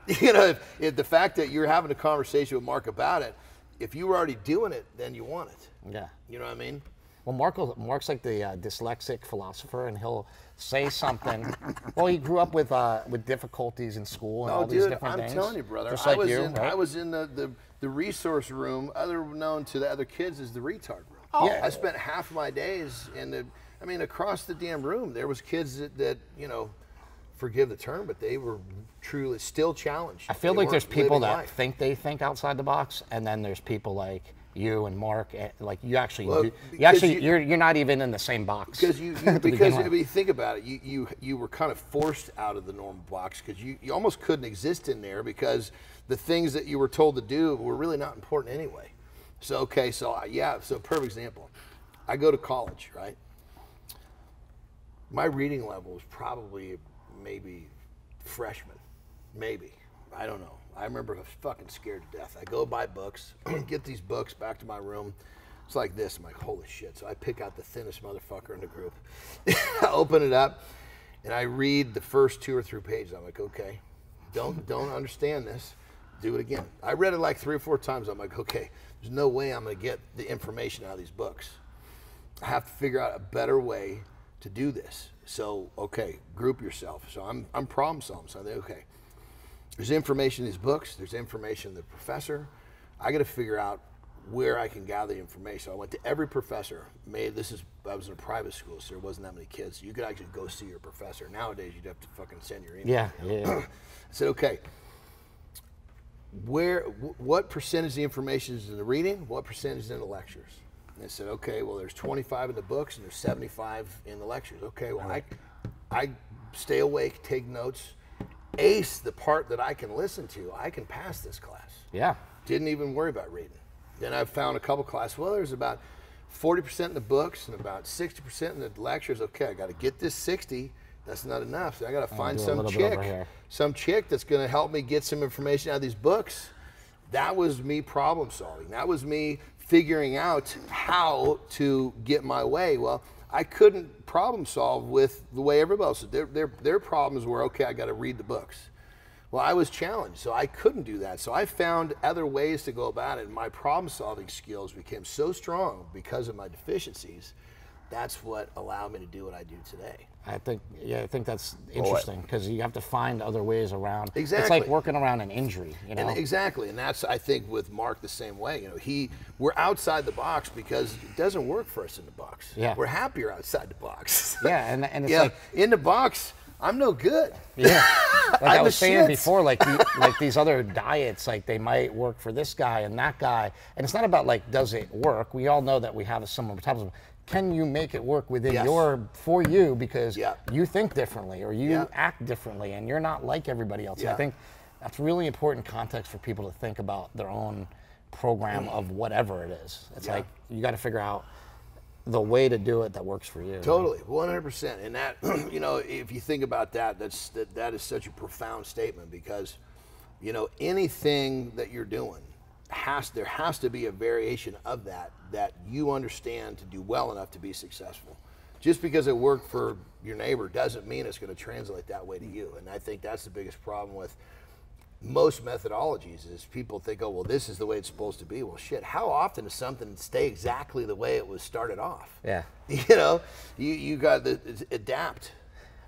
If the fact that you're having a conversation with Mark about it, if you were already doing it, then you want it. Yeah. You know what I mean? Well, Mark's like the dyslexic philosopher, and he'll say something. Well, he grew up with difficulties in school and all these different things. I'm telling you, brother. Just like I was in the resource room, known to the other kids as the retard room. Oh. Yeah. I spent half of my days across the damn room. There was kids that forgive the term, but they were truly still challenged. I feel like there's people that think they think outside the box, and then there's people like you and Mark, like you actually, you're not even in the same box. Because if you think about it, you were kind of forced out of the normal box because you almost couldn't exist in there because the things that you were told to do were really not important anyway. So perfect example. I go to college, right? My reading level was probably maybe freshman, maybe. I don't know. I remember I was fucking scared to death. I go buy books, get these books back to my room. It's like this. I'm like, holy shit. So I pick out the thinnest motherfucker in the group. I open it up, and I read the first 2 or 3 pages. I'm like, okay, don't understand this. Do it again. I read it like 3 or 4 times. I'm like, okay, there's no way I'm going to get the information out of these books. I have to figure out a better way to do this. So, okay, group yourself. So I'm problem solving. So I think, okay, there's information in these books. There's information in the professor. I got to figure out where I can gather the information. So I went to every professor. I was in a private school, so there wasn't that many kids. So you could actually go see your professor. Nowadays, you'd have to fucking send your email. Yeah. I said, okay, what percentage of the information is in the reading? What percentage is in the lectures? And they said, okay, well, there's 25 in the books and there's 75 in the lectures. Okay, well, I stay awake, take notes, ace the part that I can listen to. I can pass this class. Yeah. Didn't even worry about reading. Then I found a couple classes. Well, there's about 40% in the books and about 60% in the lectures. Okay, I got to get this 60. That's not enough. So I got to find some chick that's going to help me get some information out of these books. That was me problem solving. That was me figuring out how to get my way. Well, I couldn't problem solve with the way everybody else did. Their problems were, okay, I got to read the books. Well, I was challenged, so I couldn't do that. So I found other ways to go about it, and my problem solving skills became so strong because of my deficiencies. That's what allowed me to do what I do today. I think that's interesting because you have to find other ways around. Exactly. It's like working around an injury, Exactly, and that's, I think, with Mark the same way. We're outside the box because it doesn't work for us in the box. Yeah. We're happier outside the box. Yeah, and it's like in the box, I'm no good. Yeah, like I was saying before, like these other diets, like they might work for this guy and that guy, and it's not about like does it work. We all know that we have a similar metabolism. Can you make it work within for you because you think differently or you act differently and you're not like everybody else? Yeah. I think that's really important context for people to think about their own program of whatever it is. It's like you got to figure out the way to do it that works for you. Totally, 100%. And that, if you think about that, that is such a profound statement because, anything that you're doing, there has to be a variation of that you understand to do well enough to be successful. Just because it worked for your neighbor doesn't mean it's going to translate that way to you. And I think that's the biggest problem with most methodologies is people think, oh, well, this is the way it's supposed to be. Well, shit, how often does something stay exactly the way it was started off? Yeah. You got to adapt.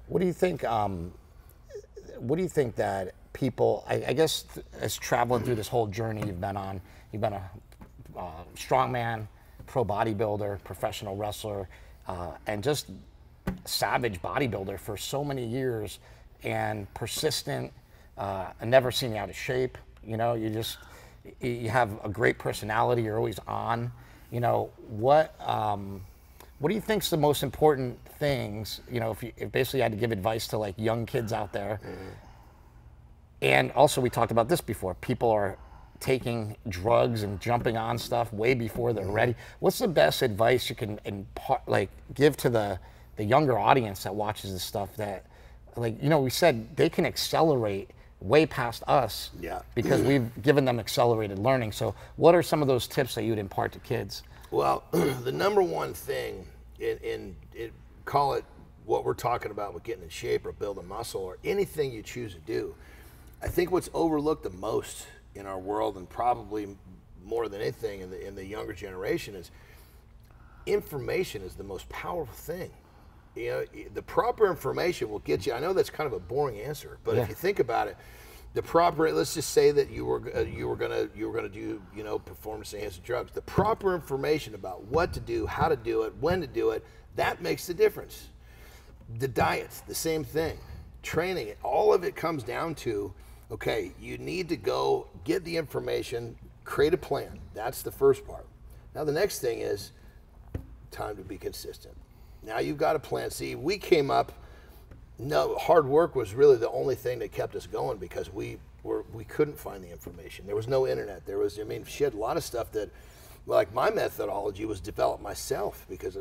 What do you think? What do you think that people? I guess as traveling through this whole journey you've been a strongman, pro bodybuilder, professional wrestler, and just savage bodybuilder for so many years and persistent, and never seen you out of shape. You know, you have a great personality. You're always on. You know, what do you think's the most important things? You know, if basically you had to give advice to like young kids out there. And also, we talked about this before. People are taking drugs and jumping on stuff way before they're ready. What's the best advice you can give to the younger audience that watches this stuff that, like, you know, we said they can accelerate way past us because we've given them accelerated learning. So what are some of those tips that you would impart to kids? Well, the number one thing call it what we're talking about with getting in shape or building muscle or anything you choose to do. I think what's overlooked the most in our world, and probably more than anything in the younger generation, is information is the most powerful thing. You know, the proper information will get you. I know that's kind of a boring answer, but if you think about it, the proper, let's just say that you were gonna do, you know, performance enhancing drugs. The proper information about what to do, how to do it, when to do it, that makes the difference. The diet, the same thing. Training, all of it comes down to, okay, you need to go get the information, create a plan. That's the first part. Now the next thing is time to be consistent. Now you've got a plan. See, we came up, hard work was really the only thing that kept us going because we couldn't find the information. There was no internet. There was, I mean, shit, a lot of stuff that, like my methodology was developed myself because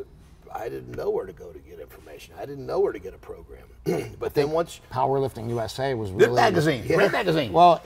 I didn't know where to go to get information. I didn't know where to get a program. But then once Powerlifting USA was really Great magazine. Well,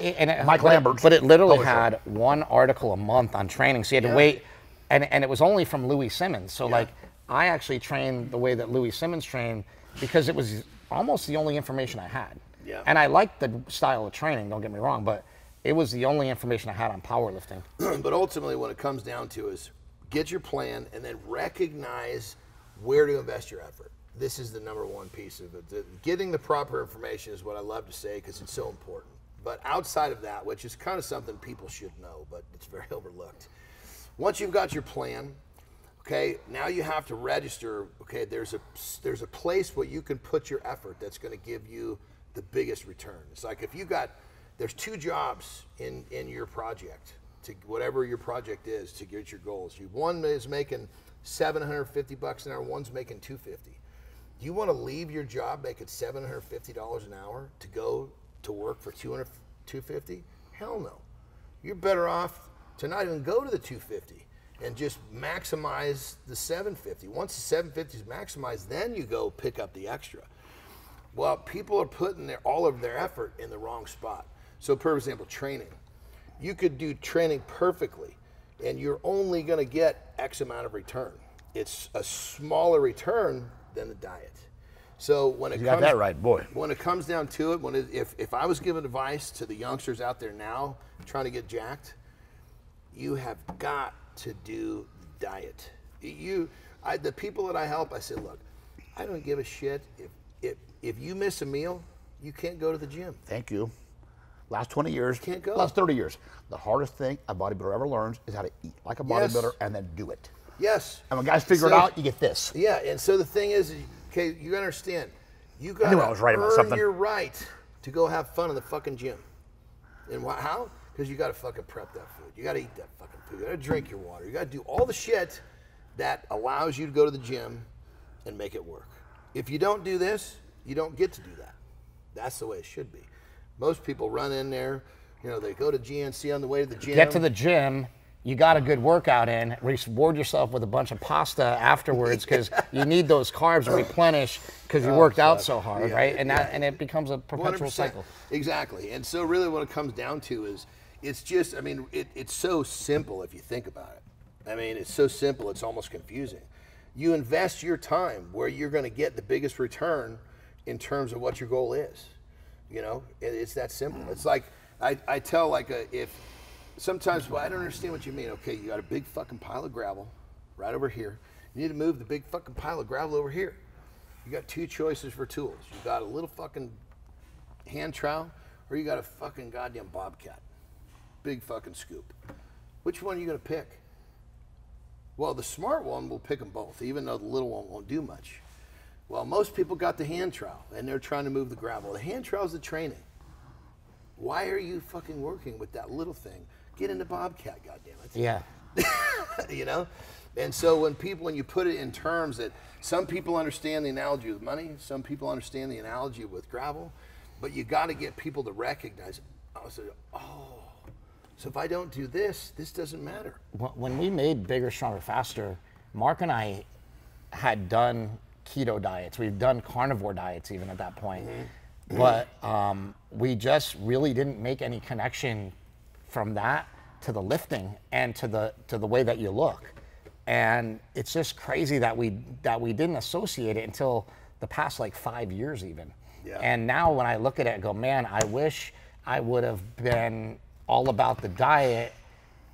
Mike Lambert, but it literally publisher. had one article a month on training, so you had to wait, and it was only from Louis Simmons. So like, I actually trained the way that Louis Simmons trained because it was almost the only information I had. Yeah. And I liked the style of training. Don't get me wrong, but it was the only information I had on powerlifting. But ultimately, what it comes down to is get your plan and then recognize where to invest your effort. This is the number one piece of it. Getting the proper information is what I love to say because it's so important. But outside of that, which is kind of something people should know, but it's very overlooked. Once you've got your plan, okay, now you have to register, okay, there's a place where you can put your effort that's going to give you the biggest return. It's like if you there's two jobs in your project, to whatever your project is, to get your goals. One is making $750 an hour, one's making $250. Do you want to leave your job making $750 an hour to go to work for $250? Hell no. You're better off to not even go to the $250 and just maximize the $750. Once the $750 is maximized, then you go pick up the extra. Well, people are putting all of their effort in the wrong spot. So, for example, training. You could do training perfectly, and you're only going to get X amount of return. It's a smaller return than the diet. So when it got that right, boy. When it comes down to it, if I was giving advice to the youngsters out there now trying to get jacked, you have got to do the diet. The people that I help, I said, look, I don't give a shit if you miss a meal, you can't go to the gym. Thank you. Last 20 years, can't go. Last 30 years, the hardest thing a bodybuilder ever learns is how to eat like a bodybuilder and then do it. Yes. And when guys figure it out, you get this. Yeah, and so the thing is, okay, you understand, you got to earn your right to go have fun in the fucking gym. And how? Because you got to fucking prep that food. You got to eat that fucking food. You got to drink your water. You got to do all the shit that allows you to go to the gym and make it work. If you don't do this, you don't get to do that. That's the way it should be. Most people run in there, you know, they go to GNC on the way to the gym. Get to the gym, you got a good workout in, reward yourself with a bunch of pasta afterwards because you need those carbs to replenish because you worked out so hard, right? And and it becomes a perpetual 100%. cycle. Exactly. And so really what it comes down to is, it's just, I mean, it's so simple if you think about it. I mean, it's so simple, it's almost confusing. You invest your time where you're going to get the biggest return in terms of what your goal is. You know, it's that simple. It's like, I tell like if sometimes, well, I don't understand what you mean. Okay, you got a big fucking pile of gravel right over here. You need to move the big fucking pile of gravel over here. You got two choices for tools. You got a little fucking hand trowel or you got a fucking goddamn bobcat. Big fucking scoop. Which one are you gonna pick? Well, the smart one will pick them both, even though the little one won't do much. Well, most people got the hand trowel, and they're trying to move the gravel. The hand trowel is the training. Why are you fucking working with that little thing? Get into Bobcat, goddammit. Yeah. You know? And so when you put it in terms that some people understand the analogy with money, some people understand the analogy with gravel, but you got to get people to recognize, so if I don't do this, this doesn't matter. When we made Bigger, Stronger, Faster, Mark and I had done keto diets. We've done carnivore diets even at that point. Mm-hmm. But we just really didn't make any connection from that to the lifting and to the way that you look. And it's just crazy that we didn't associate it until the past like 5 years even. Yeah. And now when I look at it, I go, man, I wish I would have been all about the diet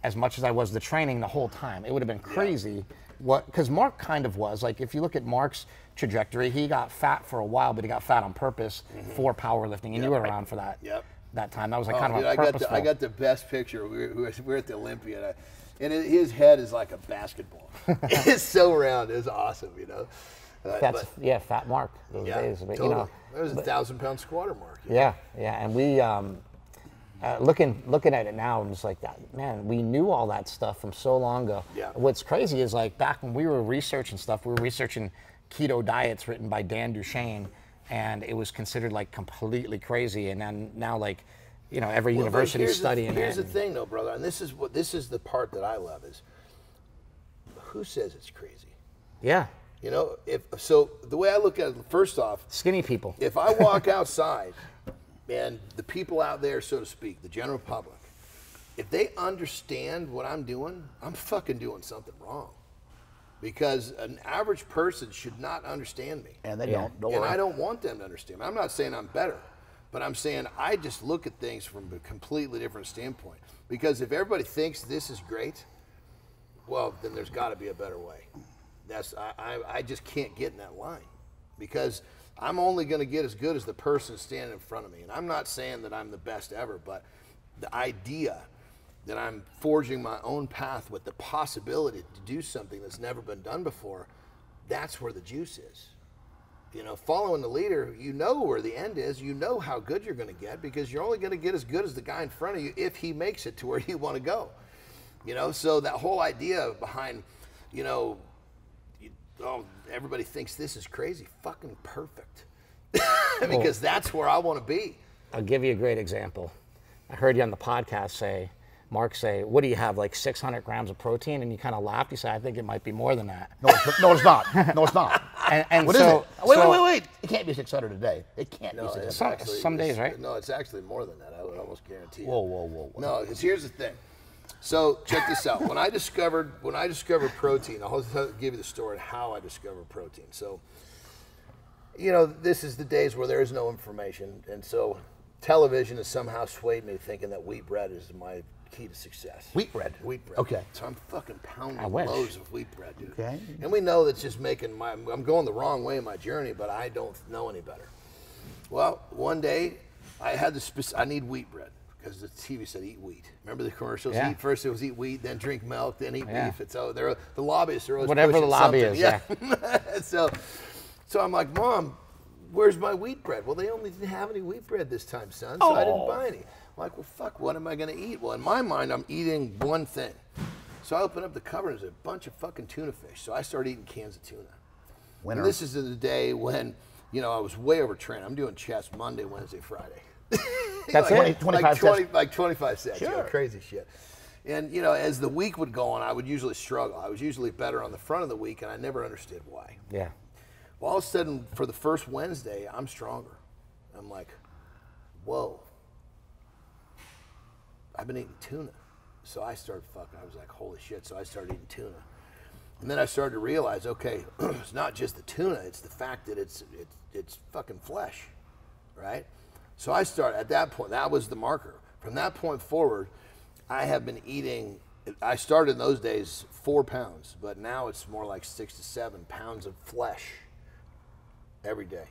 as much as I was the training the whole time. It would have been crazy. Yeah. Because Mark kind of was, like if you look at Mark's trajectory, he got fat for a while, but he got fat on purpose for powerlifting, and you were around for that. Yep. That time. That was like kind of a purposeful. I got the best picture. We were at the Olympia, and his head is like a basketball. It's so round. It's awesome, you know. Fat Mark those days. But, totally. you know, there was a 1,000-pound squatter Mark. Yeah, and we looking at it now, I'm just like that. Man, we knew all that stuff from so long ago. Yeah. What's crazy is like back when we were researching stuff, we were researching keto diets written by Dan Duchaine, and it was considered like completely crazy. And then now, like, you know, every university is studying it. Here's the thing, though, brother, and this is the part that I love is, who says it's crazy? Yeah. You know, so the way I look at it, first off, skinny people. If I walk outside, and the people out there, so to speak, the general public, if they understand what I'm doing, I'm fucking doing something wrong. Because an average person should not understand me. And they don't. And I don't want them to understand me. I'm not saying I'm better, but I'm saying I just look at things from a completely different standpoint. Because if everybody thinks this is great, well, then there's got to be a better way. I just can't get in that line. Because I'm only going to get as good as the person standing in front of me. And I'm not saying that I'm the best ever, but the idea that I'm forging my own path with the possibility to do something that's never been done before, that's where the juice is. You know, following the leader, you know where the end is. You know how good you're going to get because you're only going to get as good as the guy in front of you if he makes it to where you want to go. You know, so that whole idea behind, you know, everybody thinks this is crazy. Fucking perfect. Because that's where I want to be. I'll give you a great example. I heard you on the podcast Mark say, what do you have, like 600 grams of protein? And you kind of laughed. You said, I think it might be more than that. No, it's not. No, it's not. And what so, is it? Wait. It can't be 600 a day. It can't be 600. Some days, right? No, it's actually more than that. I would almost guarantee it. Whoa. No, because here's the thing. So check this out. When I discovered protein, I'll give you the story of how I discovered protein. So, you know, this is the days where there is no information, and so television has somehow swayed me thinking that wheat bread is my key to success. Wheat bread. Okay. So I'm fucking pounding loads of wheat bread, dude. Okay. And we know that's just I'm going the wrong way in my journey, but I don't know any better. Well, one day I had I need wheat bread. Because the TV said eat wheat. Remember the commercials? Yeah. First it was eat wheat, then drink milk, then eat beef. It's the lobbyists are always whatever the lobby something. is. Yeah. So I'm like, Mom, where's my wheat bread? Well, they only didn't have any wheat bread this time, son. So I didn't buy any. I'm like, well, fuck, what am I gonna eat? Well, in my mind, I'm eating one thing. So I open up the cupboard and there's a bunch of fucking tuna fish. So I started eating cans of tuna. Winner. And this is the day when, you know, I was way overtrained. I'm doing chest Monday, Wednesday, Friday. That's it? 25 sets? Like 25 sets, Sure. you know, crazy shit. And, you know, as the week would go on, I would usually struggle. I was usually better on the front of the week, and I never understood why. Yeah. Well, all of a sudden, for the first Wednesday, I'm stronger. I'm like, whoa. I've been eating tuna. So I started I was like, holy shit. So I started eating tuna. And then I started to realize, okay, it's not just the tuna, it's the fact that it's fucking flesh, right? So I started, at that point, that was the marker. From that point forward, I have been eating, I started in those days 4 pounds, but now it's more like 6 to 7 pounds of flesh every day.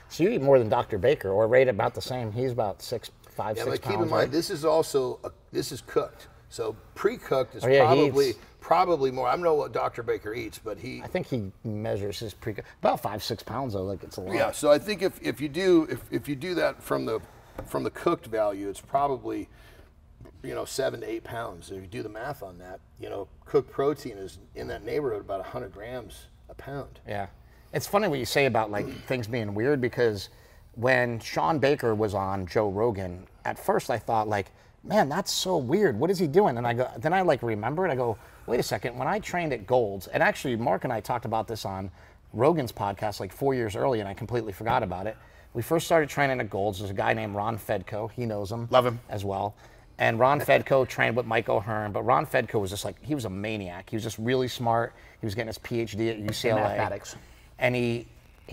So you eat more than Dr. Baker, or right about the same. He's about 5, 6 Yeah, but pounds. keep in mind, this is also, this is cooked. So pre-cooked is Oh, yeah, he probably eats. probably more. I don't know what Dr. Baker eats, but he. I think he measures his about 5-6 pounds though. Like it's a lot. Yeah. So I think if you do that from the cooked value, it's probably 7 to 8 pounds. If you do the math on that, cooked protein is in that neighborhood about 100 grams a pound. Yeah. It's funny what you say about like things being weird, because when Sean Baker was on Joe Rogan, at first I thought like, man, that's so weird. What is he doing? And then I like remembered. I go, wait a second. When I trained at Gold's, and actually Mark and I talked about this on Rogan's podcast like 4 years early, and I completely forgot about it. We first started training at Gold's. There's a guy named Ron Fedko. He knows him. Love him. As well. And Ron Fedko trained with Mike O'Hearn, but Ron Fedko was just like, he was a maniac. He was just really smart. He was getting his PhD at UCLA. Mathematics. And he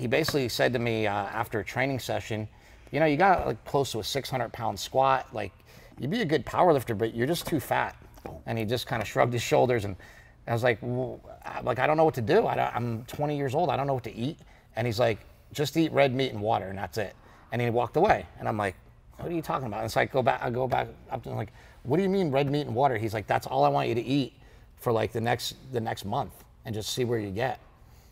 basically said to me after a training session, you got like close to a 600-pound squat. Like, you'd be a good power lifter, but you're just too fat. And he just kind of shrugged his shoulders, and I was like, well, I don't know what to do. I'm 20 years old. I don't know what to eat. And he's like, just eat red meat and water, and that's it. And he walked away. And I'm like, what are you talking about? And so I go back up to him like, what do you mean red meat and water? He's like, that's all I want you to eat for like the next month, and just see where you get.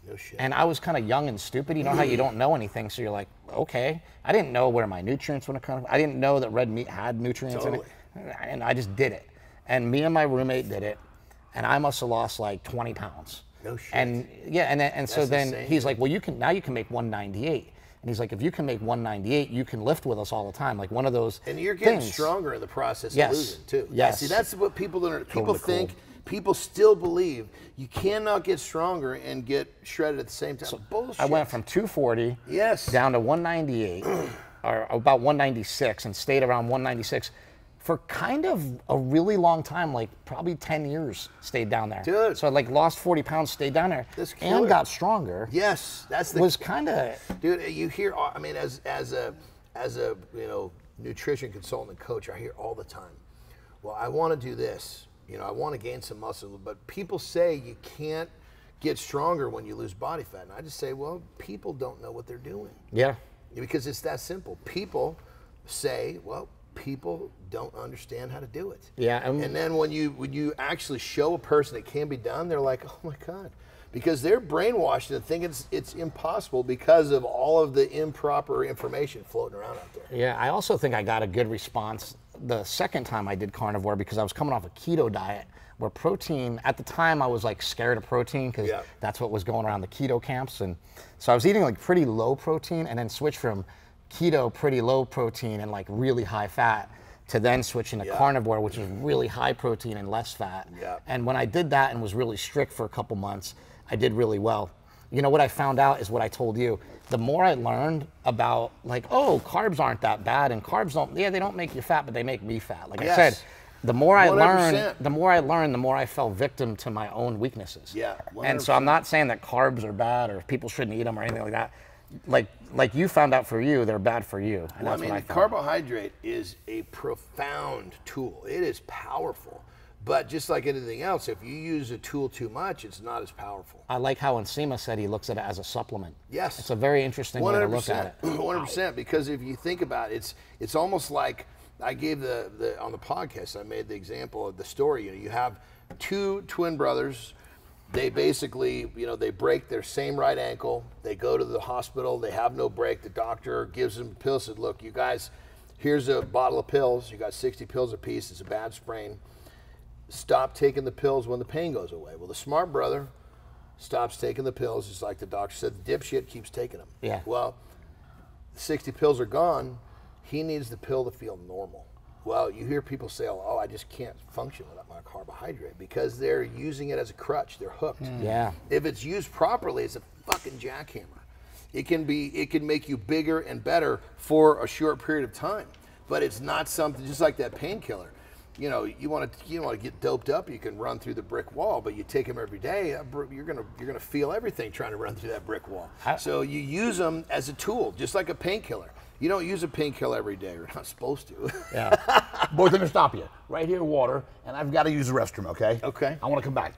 No shit. And I was kind of young and stupid. You know how you don't know anything, so you're like, okay. I didn't know where my nutrients were coming from. I didn't know that red meat had nutrients in it. And I just did it. And me and my roommate did it, and I must have lost like 20 pounds. No shit. And yeah, and so then insane. he's like, well, you can make 198. And he's like, if you can make 198, you can lift with us all the time. Like one of those And you're getting things. stronger in the process Yes. of losing too. Yes. See, that's what people don't. People Totally think. cool. People still believe you cannot get stronger and get shredded at the same time. Bullshit. I went from 240 Yes. down to 198, or about 196, and stayed around 196 for kind of a really long time, like probably 10 years stayed down there. Dude. So I like lost 40 pounds, stayed down there, That's killer. and got stronger. Yes, that's the. Was kind of, Dude, you hear. I mean, as a nutrition consultant and coach, I hear all the time. Well, I want to do this. I want to gain some muscle, but people say you can't get stronger when you lose body fat. And I just say, well, people don't know what they're doing. yeah. Because it's that simple. People say, well, people don't understand how to do it. Yeah. And then when you actually show a person it can be done, they're like, oh my God. Because they're brainwashed and think it's impossible because of all of the improper information floating around out there. Yeah, I also think I got a good response the second time I did carnivore, because I was coming off a keto diet where protein, at the time I was like scared of protein because that's what was going around the keto camps. And so I was eating like pretty low protein, and then switched from keto, pretty low protein and like really high fat, to then switching to carnivore, which is really high protein and less fat. Yeah. And when I did that and was really strict for a couple months, I did really well. What I found out is what I told you. The more I learned about like, oh, carbs aren't that bad, and carbs they don't make you fat, but they make me fat. Like I said, the more I learned, the more I fell victim to my own weaknesses. Yeah. 100%. And so I'm not saying that carbs are bad or people shouldn't eat them or anything like that. Like you found out for you, they're bad for you. And Well, that's what I found. carbohydrate is a profound tool. It is powerful. But just like anything else, if you use a tool too much, it's not as powerful. I like how Nsima said he looks at it as a supplement. Yes. It's a very interesting way to look at it. 100%. Because if you think about it, it's almost like I gave on the podcast, I made the example of the story. You have two twin brothers. They basically, they break their same right ankle. They go to the hospital. They have no break. The doctor gives them pills. Said, look, you guys, here's a bottle of pills. You got 60 pills apiece. It's a bad sprain. Stop taking the pills when the pain goes away. Well, the smart brother stops taking the pills, just like the doctor said. The dipshit keeps taking them. Yeah. Well, the 60 pills are gone. He needs the pill to feel normal. Well, you hear people say, oh, I just can't function without my carbohydrate, because they're using it as a crutch. They're hooked. Yeah. If it's used properly, it's a fucking jackhammer. It can make you bigger and better for a short period of time, but it's not something just like that painkiller. You want to get doped up, you can run through the brick wall, but you take them every day, you're gonna feel everything trying to run through that brick wall. So you use them as a tool, just like a painkiller. You don't use a painkiller every day. You're not supposed to. Yeah. Boys, let me stop you. Right here, water, and I've got to use the restroom, okay? Okay. I want to come back.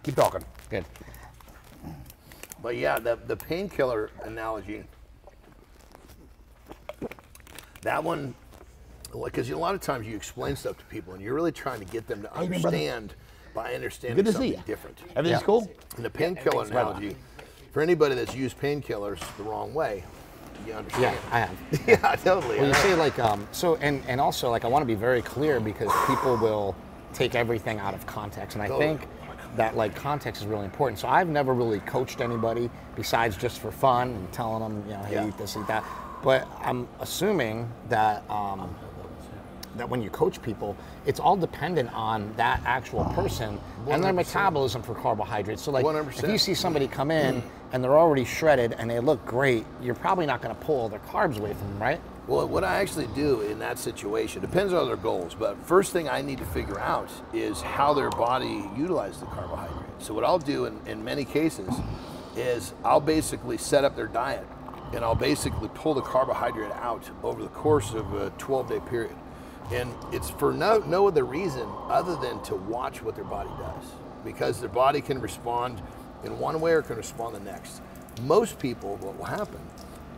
Keep talking. Good. But yeah, the painkiller analogy, that one, Because a lot of times you explain stuff to people, and you're really trying to get them to understand by understanding Good to see something you. different. Everything's cool? And the painkiller analogy, for anybody that's used painkillers the wrong way, you understand. Yeah, I have. Yeah, totally. Well, you say like, so, and also like, I want to be very clear because people will take everything out of context. And I think that like context is really important. So I've never really coached anybody besides just for fun and telling them, you know, hey, eat this, eat that. But I'm assuming that, that when you coach people, it's all dependent on that actual person 100%. And their metabolism for carbohydrates. So like, 100%. if you see somebody come in and they're already shredded and they look great, you're probably not going to pull all their carbs away from them, right? Well, what I actually do in that situation depends on their goals, but first thing I need to figure out is how their body utilizes the carbohydrate. So what I'll do in many cases is I'll basically set up their diet, and I'll basically pull the carbohydrate out over the course of a 12-day period. And it's for no other reason other than to watch what their body does, because their body can respond in one way or can respond the next. Most people, what will happen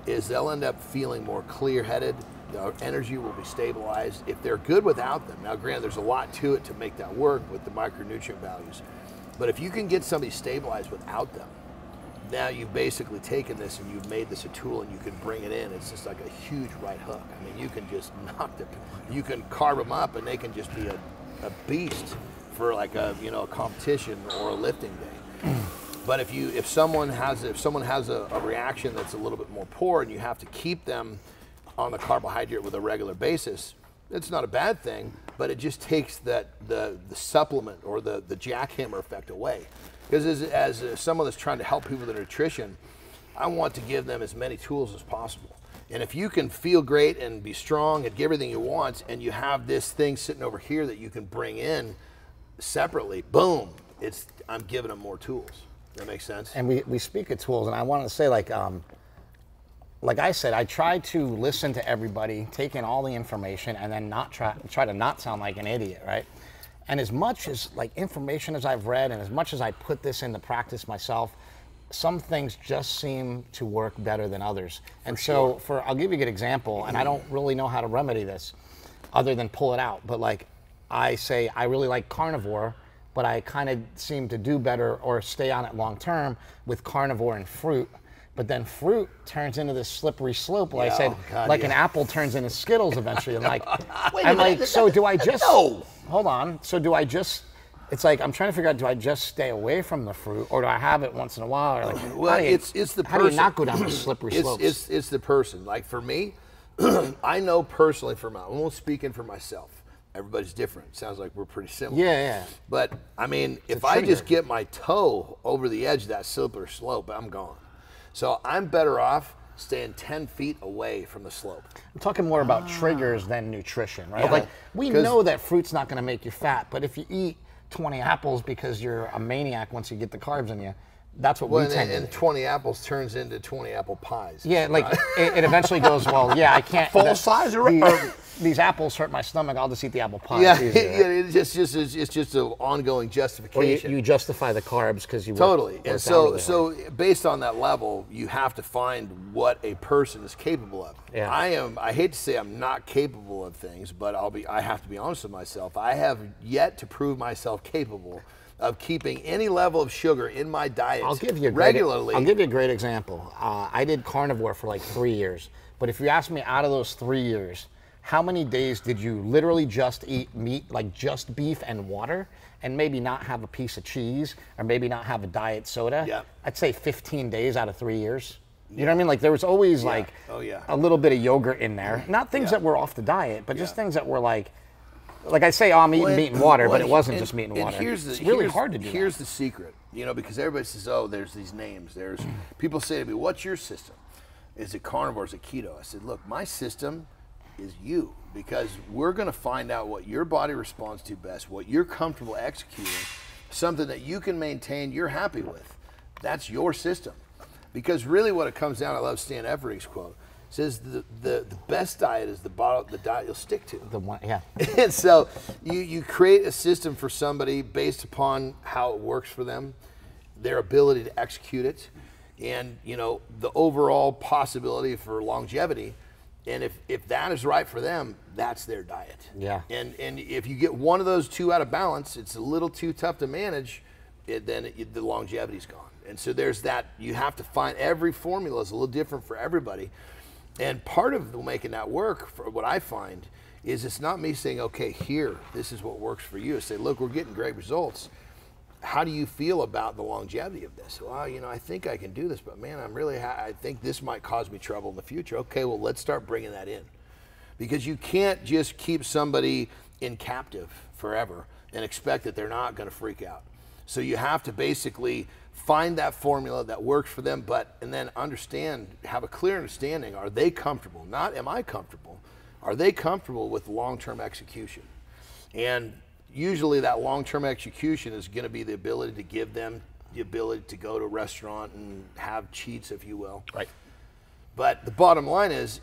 is they'll end up feeling more clear-headed, their energy will be stabilized if they're good without them. Now granted, there's a lot to it to make that work with the micronutrient values, but if you can get somebody stabilized without them, now you've basically taken this and you've made this a tool and you can bring it in. It's just like a huge right hook. I mean, you can just knock them. You can carve them up and they can just be a beast for like a competition or a lifting day. But if someone has a reaction that's a little bit more poor and you have to keep them on the carbohydrate with a regular basis, it's not a bad thing, but it just takes the supplement or the jackhammer effect away. Because as someone that's trying to help people with their nutrition, I want to give them as many tools as possible. And if you can feel great and be strong and get everything you want, and you have this thing sitting over here that you can bring in separately, boom, I'm giving them more tools. That makes sense? And we speak of tools, and I want to say like I said, I try to listen to everybody, take in all the information, and then try to not sound like an idiot, right? And as much as like information as I've read and as much as I put this into practice myself, some things just seem to work better than others. And so I'll give you a good example, and I don't really know how to remedy this other than pull it out. But like I say, I really like carnivore, but I kind of seem to do better or stay on it long term with carnivore and fruit. But then fruit turns into this slippery slope, like I said, an apple turns into Skittles eventually. And so do I just, hold on, so do I just, it's like, I'm trying to figure out, do I just stay away from the fruit or do I have it once in a while? Or like, well, it's the person. How do you not go down the slippery slopes? It's the person. Like for me, I know personally I won't speak in for myself. Everybody's different. Sounds like we're pretty similar. Yeah. But I mean, if I just get my toe over the edge of that slippery slope, I'm gone. So I'm better off staying 10 feet away from the slope. I'm talking more about triggers than nutrition, right? Yeah. Like we know that fruit's not going to make you fat, but if you eat 20 apples because you're a maniac once you get the carbs in you, that's what we tend to do. And 20 apples turns into 20 apple pies. Yeah, like it eventually goes, well, yeah, I can't. Full size or these apples hurt my stomach. I'll just eat the apple pie. Yeah, it's it's just an ongoing justification. Or you justify the carbs because you totally. And so based on that level, you have to find what a person is capable of. Yeah. I hate to say I'm not capable of things, but I have to be honest with myself. I have yet to prove myself capable of keeping any level of sugar in my diet regularly. I'll give you a great example. I did carnivore for like 3 years, but if you ask me out of those 3 years, how many days did you literally just eat meat, like just beef and water, and maybe not have a piece of cheese, or maybe not have a diet soda? Yeah. I'd say 15 days out of 3 years. You know what I mean? Like there was always a little bit of yogurt in there. Not things that were off the diet, but just things that were like I say, I'm eating meat and water, but it wasn't just meat and water. It's really hard to do. Here's the secret, because everybody says, oh, there's these names. There's people say to me, what's your system? Is it carnivore? Is it keto? I said, look, my system is you, because we're going to find out what your body responds to best, what you're comfortable executing, something that you can maintain, you're happy with. That's your system. Because really what it comes down, I love Stan Efferding's quote, says the best diet is the diet you'll stick to. The one, yeah. And so you create a system for somebody based upon how it works for them, their ability to execute it, and the overall possibility for longevity. And if that is right for them, that's their diet. Yeah. And if you get one of those two out of balance, it's a little too tough to manage, the longevity's gone. And so there's that, you have to find, every formula is a little different for everybody. And part of making that work, for what I find, is it's not me saying, okay, here, this is what works for you. I say, look, we're getting great results. How do you feel about the longevity of this? Well, you know, I think I can do this, but man, I think this might cause me trouble in the future. Okay, well, let's start bringing that in. Because you can't just keep somebody in captive forever and expect that they're not going to freak out. So you have to basically find that formula that works for them, and then understand, have a clear understanding, are they comfortable? Not am I comfortable? Are they comfortable with long-term execution? And usually that long-term execution is going to be the ability to give them the ability to go to a restaurant and have cheats, if you will. Right. But the bottom line is,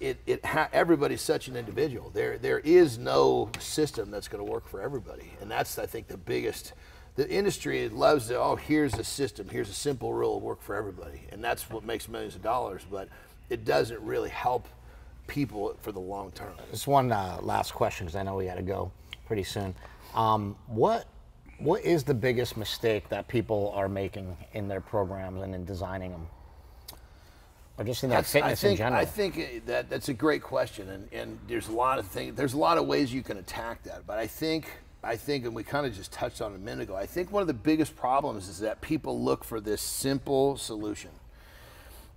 everybody's such an individual. There is no system that's going to work for everybody, and that's, I think, the biggest. The industry loves to, oh, here's a system, here's a simple rule, it'll work for everybody, and that's what makes millions of dollars. But it doesn't really help people for the long term. Just one last question, because I know we got to go pretty soon. What is the biggest mistake that people are making in their programs and in designing them, or just in their fitness in general? I think that's a great question, and there's a lot of things. There's a lot of ways you can attack that, but I think, and we kind of just touched on it a minute ago, I think one of the biggest problems is that people look for this simple solution.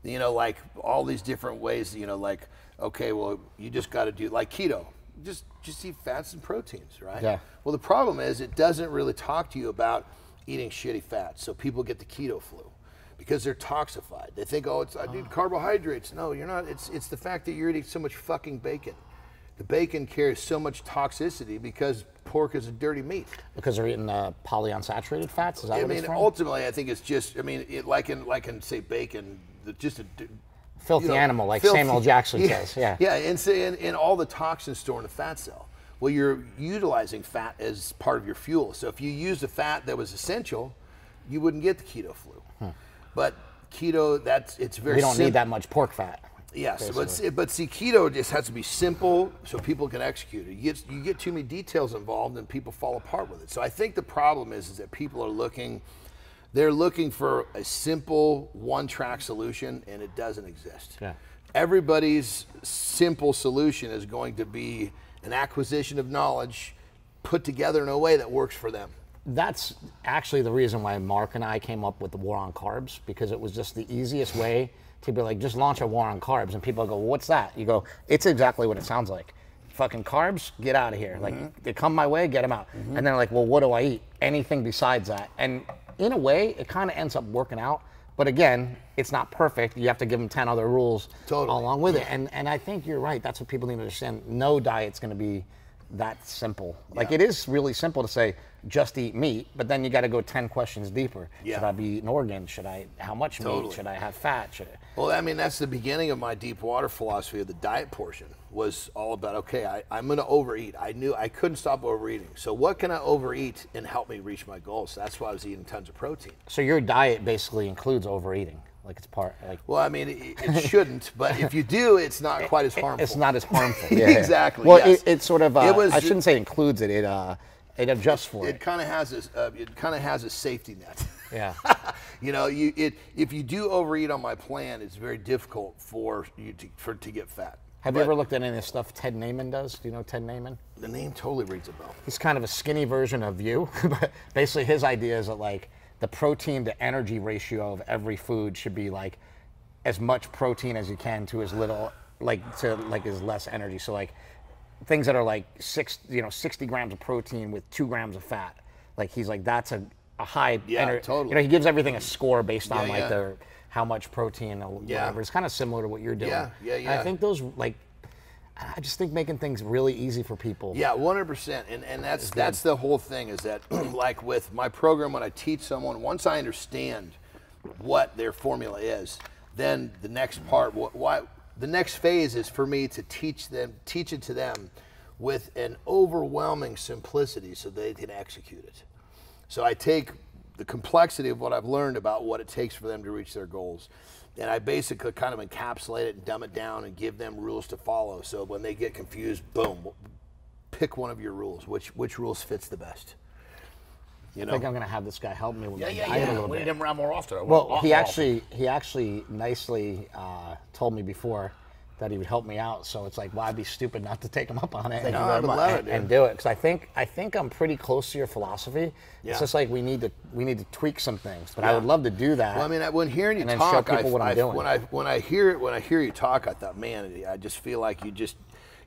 You know, like all these different ways, you know, like, okay, well, you just got to do, like keto, just eat fats and proteins, right? Yeah. Well, the problem is it doesn't really talk to you about eating shitty fats, so people get the keto flu because they're toxified. They think, oh, I need carbohydrates. No, you're not. It's the fact that you're eating so much fucking bacon. The bacon carries so much toxicity because pork is a dirty meat. Because they're eating polyunsaturated fats? Is that what it's from? Ultimately, I think it's just, like in say bacon, just a filthy animal, like Samuel Jackson says. Yeah. Yeah, and all the toxins stored in the fat cell. Well, you're utilizing fat as part of your fuel. So if you used a fat that was essential, you wouldn't get the keto flu. But keto, it's very. We don't need that much pork fat. Yes, but see, keto just has to be simple so people can execute it. You get too many details involved and people fall apart with it. So I think the problem is that people are looking for a simple one-track solution, and it doesn't exist. Yeah. Everybody's simple solution is going to be an acquisition of knowledge put together in a way that works for them. That's actually the reason why Mark and I came up with the war on carbs, because it was just the easiest way to be like, just launch a war on carbs. And people go, well, what's that? You go, it's exactly what it sounds like. Fucking carbs, get out of here. Like, they come my way, get them out. And they're like, well, what do I eat? Anything besides that. And in a way, it kind of ends up working out. But again, it's not perfect. You have to give them 10 other rules along with it. And I think you're right. That's what people need to understand. No diet's going to be that simple. Like, it is really simple to say, just eat meat, but then you got to go 10 questions deeper. Should I be eating organs? How much meat? Should I have fat? Well, I mean, that's the beginning of my deep water philosophy of the diet portion, was all about, okay, I'm going to overeat. I knew I couldn't stop overeating. So what can I overeat and help me reach my goals? So that's why I was eating tons of protein. So your diet basically includes overeating. Like, it's part, like. Well, I mean, it shouldn't, but if you do, it's not quite as harmful. It's not as harmful. Yeah, exactly. Well, yes. it's sort of, I shouldn't say includes it, it adjusts for it. It kind of has a safety net. Yeah. You know, if you do overeat on my plan, it's very difficult for you to get fat. Have you ever looked at any of the stuff Ted Naiman does? Do you know Ted Naiman? The name totally rings a bell. He's kind of a skinny version of you, but basically his idea is that, like, the protein to energy ratio of every food should be like as much protein as you can to as little, as less energy. So like things that are like 60 grams of protein with 2 grams of fat. Like, he's like, that's a high energy. Totally. You know, he gives everything a score based on how much protein or whatever. It's kind of similar to what you're doing. Yeah. And I think those, like, I just think making things really easy for people. Yeah, 100%. And that's the whole thing, is that like with my program, when I teach someone, once I understand what their formula is, then the next part, the next phase is for me to teach it to them with an overwhelming simplicity so they can execute it. So I take the complexity of what I've learned about what it takes for them to reach their goals. And I basically kind of encapsulate it and dumb it down and give them rules to follow. So when they get confused, boom, pick one of your rules. Which rules fits the best? You know? I think I'm going to have this guy help me with my diet a little We bit. need him around more often. Well, he actually nicely told me before that he would help me out. So it's like, well, I'd be stupid not to take him up on it and do it. Because I think I'm pretty close to your philosophy. Yeah. It's just like we need to tweak some things. But I would love to do that. Well, I mean, when hearing you and talk, show people what I'm doing. when I hear you talk, I thought, man, I just feel like you just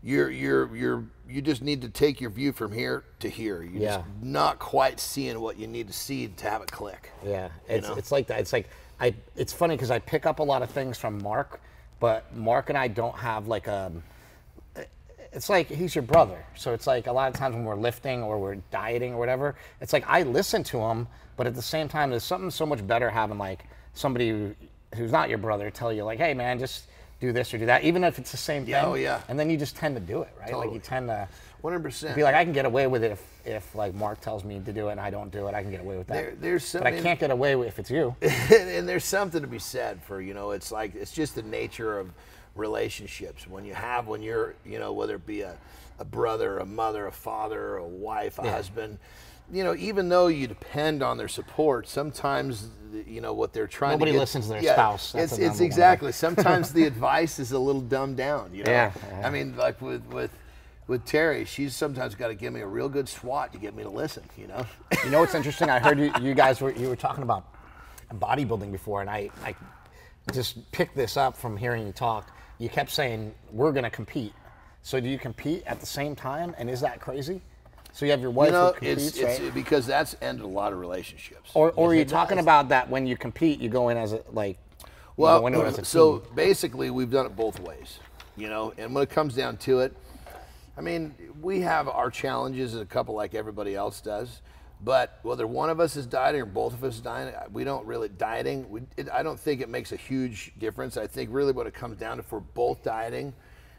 need to take your view from here to here. You're just not quite seeing what you need to see to have it click. Yeah, it's like that. It's like it's funny because I pick up a lot of things from Mark, but Mark and I don't have like it's like he's your brother. So it's like a lot of times when we're lifting or we're dieting or whatever, it's like I listen to him, but at the same time, there's something so much better having like somebody who's not your brother tell you like, hey man, just do this or do that, even if it's the same thing. Oh yeah. And then you just tend to do it, right? Totally. Like you tend to 100%. be like, I can get away with it if like Mark tells me to do it and I don't do it, I can get away with that. There's something, but I can't get away with if it's you. and there's something to be said for, it's like, it's just the nature of relationships. When you're, whether it be a brother, a mother, a father, a wife, a husband, even though you depend on their support, sometimes, what they're trying Nobody to get. listens to their spouse. That's it's exactly. Sometimes the advice is a little dumbed down, Yeah. I mean, like with Terry, she's sometimes got to give me a real good swat to get me to listen, You know what's interesting? I heard you guys were talking about bodybuilding before, and I just picked this up from hearing you talk. You kept saying, we're going to compete. So do you compete at the same time, and is that crazy? So you have your wife who competes, right? It's because that's ended a lot of relationships. Or are you talking about that when you compete, you go in as a, like, well, you go into it as a so team? basically we've done it both ways, and when it comes down to it, I mean, we have our challenges as a couple like everybody else does, but whether one of us is dieting or both of us is dieting, we don't really dieting. I don't think it makes a huge difference. I think really what it comes down to, if we're both dieting,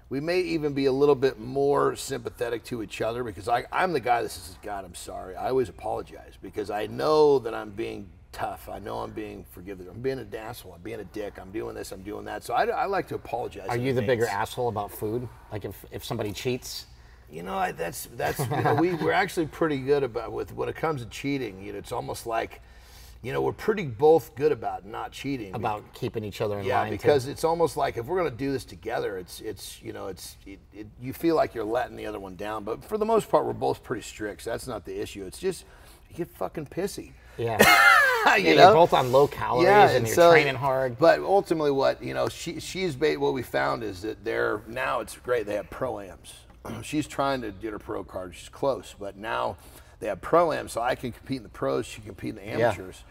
we may even be a little bit more sympathetic to each other, because I'm the guy that says, God, I'm sorry. I always apologize because I know that I'm being tough. I know I'm being forgiving. I'm being an asshole. I'm being a dick. I'm doing this. I'm doing that. So I like to apologize. Are you the bigger asshole about food? Like if somebody cheats? That's we're actually pretty good about when it comes to cheating. It's almost like, we're pretty both good about not cheating. About keeping each other in line. Yeah, because it's almost like if we're going to do this together, you feel like you're letting the other one down. But for the most part, we're both pretty strict. So that's not the issue. It's just you get fucking pissy. Yeah. You're both on low calories and you're training hard. But ultimately, what what we found is that now it's great. They have pro-ams. She's trying to get her pro card. She's close, but now they have pro-ams, so I can compete in the pros. She can compete in the amateurs.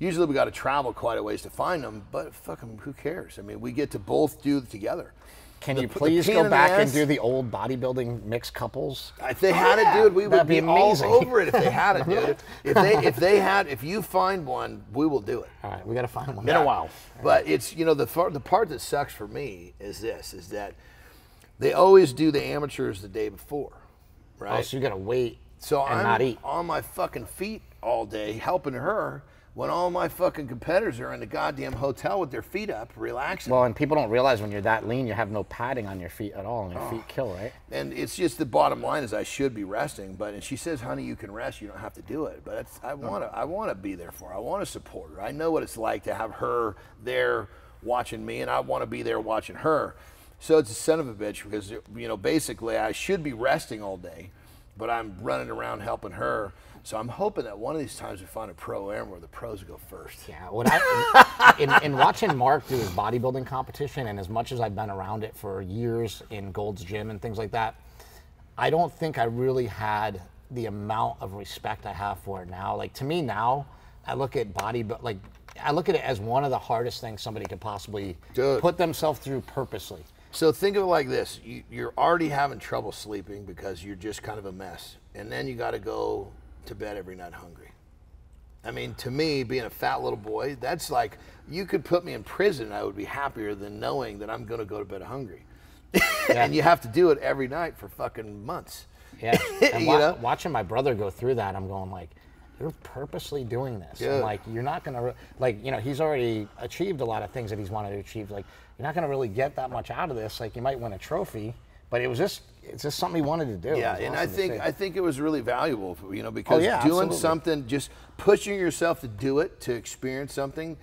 Yeah. Usually we got to travel quite a ways to find them, but fucking who cares? I mean, we get to both do it together. Can you please go back and do the old bodybuilding mixed couples? If they had it, dude, we would be amazing. all over it if they had it, dude. If you find one, we will do it. All right, we got to find one. Been a while. But it's, the part that sucks for me is that they always do the amateurs the day before, right? Oh, so you got to wait and I'm not eat. On my fucking feet all day helping her when all my fucking competitors are in the goddamn hotel with their feet up, relaxing. Well, and people don't realize when you're that lean, you have no padding on your feet at all, and your feet kill, right? And it's just the bottom line is I should be resting, and she says, honey, you can rest, you don't have to do it. But I want to be there for her. I want to support her. I know what it's like to have her there watching me, and I want to be there watching her. So it's a son of a bitch because, basically I should be resting all day, but I'm running around helping her. So I'm hoping that one of these times we find a pro-am where the pros go first. Yeah, in watching Mark do his bodybuilding competition, and as much as I've been around it for years in Gold's Gym and things like that, I don't think I really had the amount of respect I have for it now. Like, to me now, I look at I look at it as one of the hardest things somebody could possibly put themselves through purposely. So think of it like this. You're already having trouble sleeping because you're just kind of a mess. And then you got to go to bed every night hungry. I mean, to me, being a fat little boy, that's like, you could put me in prison and I would be happier than knowing that I'm going to go to bed hungry. Yeah. And you have to do it every night for fucking months. Yeah. And watching my brother go through that, I'm going like, you're purposely doing this. Yeah. And like, you're not gonna, like, you know, he's already achieved a lot of things that he's wanted to achieve. Like, you're not gonna really get that much out of this. Like, you might win a trophy, but it's just something he wanted to do. Yeah, and I think it was really valuable, you know, because doing absolutely. something, just pushing yourself to do it, to experience something,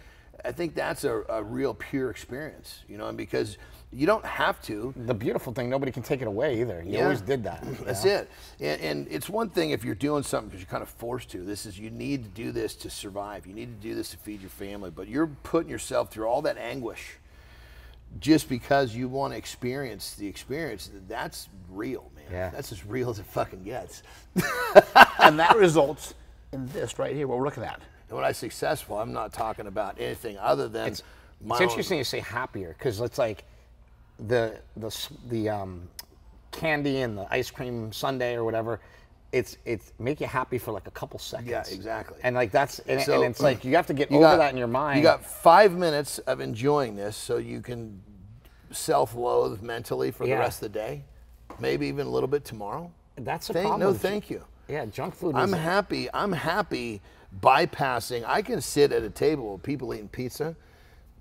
I think that's a real pure experience, you know, and because you don't have to. The beautiful thing, nobody can take it away either. You always did that. That's it. And it's one thing if you're doing something because you're kind of forced to. You need to do this to survive. You need to do this to feed your family. But you're putting yourself through all that anguish just because you want to experience the experience. That's real, man. Yeah. That's as real as it fucking gets. And that results in this right here, what we're looking at. And when I say successful, I'm not talking about anything other than It's my own. interesting you say happier, because it's like the candy and the ice cream sundae or whatever, it's make you happy for like a couple seconds. Yeah, exactly. And like and So, it's like you have to get over that in your mind. You got 5 minutes of enjoying this so you can self-loathe mentally for the rest of the day, maybe even a little bit tomorrow. That's a problem. No, with thank you. Yeah, junk food. I'm happy bypassing. I can sit at a table with people eating pizza,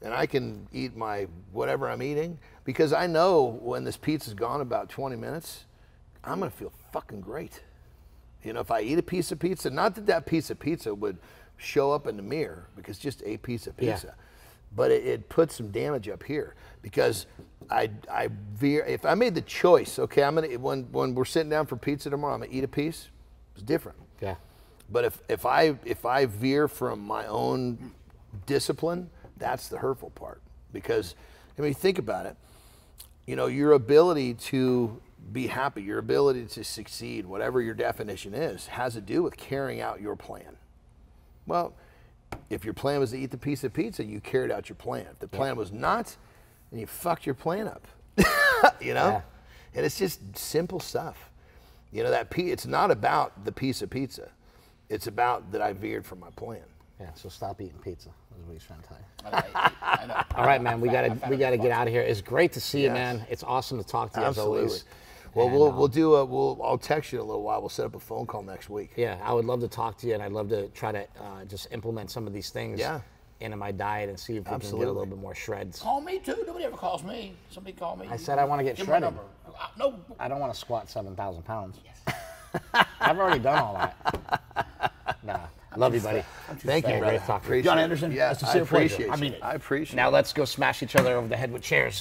and I can eat my whatever I'm eating because I know when this pizza's gone about 20 minutes, I'm gonna feel fucking great. You know, if I eat a piece of pizza, not that that piece of pizza would show up in the mirror because it's just a piece of pizza, but it puts some damage up here because if I made the choice, okay, I'm gonna when we're sitting down for pizza tomorrow, I'm gonna eat a piece. It's different. Yeah. But if I veer from my own discipline, that's the hurtful part. Because I mean, think about it. You know, your ability to be happy, your ability to succeed, whatever your definition is, has to do with carrying out your plan. Well, if your plan was to eat the piece of pizza, you carried out your plan. If the plan was not, then you fucked your plan up. You know? Yeah. And it's just simple stuff. You know, it's not about the piece of pizza. It's about that I veered from my plan. Yeah, so stop eating pizza. That's what he's trying to tell you. I know. All right, man. We gotta get out of here. It's great to see you, man. It's awesome to talk to you Absolutely. as always. Well, And, I'll text you in a little while. We'll set up a phone call next week. Yeah, I would love to talk to you, and I'd love to try to just implement some of these things into my diet and see if we can get a little bit more shreds. Call me too. Nobody ever calls me. Somebody call me. I said I want to get Give me my shredded. number. No. I don't want to squat 7,000 pounds. Yes. I've already done all that. Nah, love you, buddy. Thank you, Great brother. talking to you. Jon Andersen, Yeah, it's a I sincere pleasure. appreciate you. I mean it. I appreciate it. Now let's go smash each other over the head with chairs.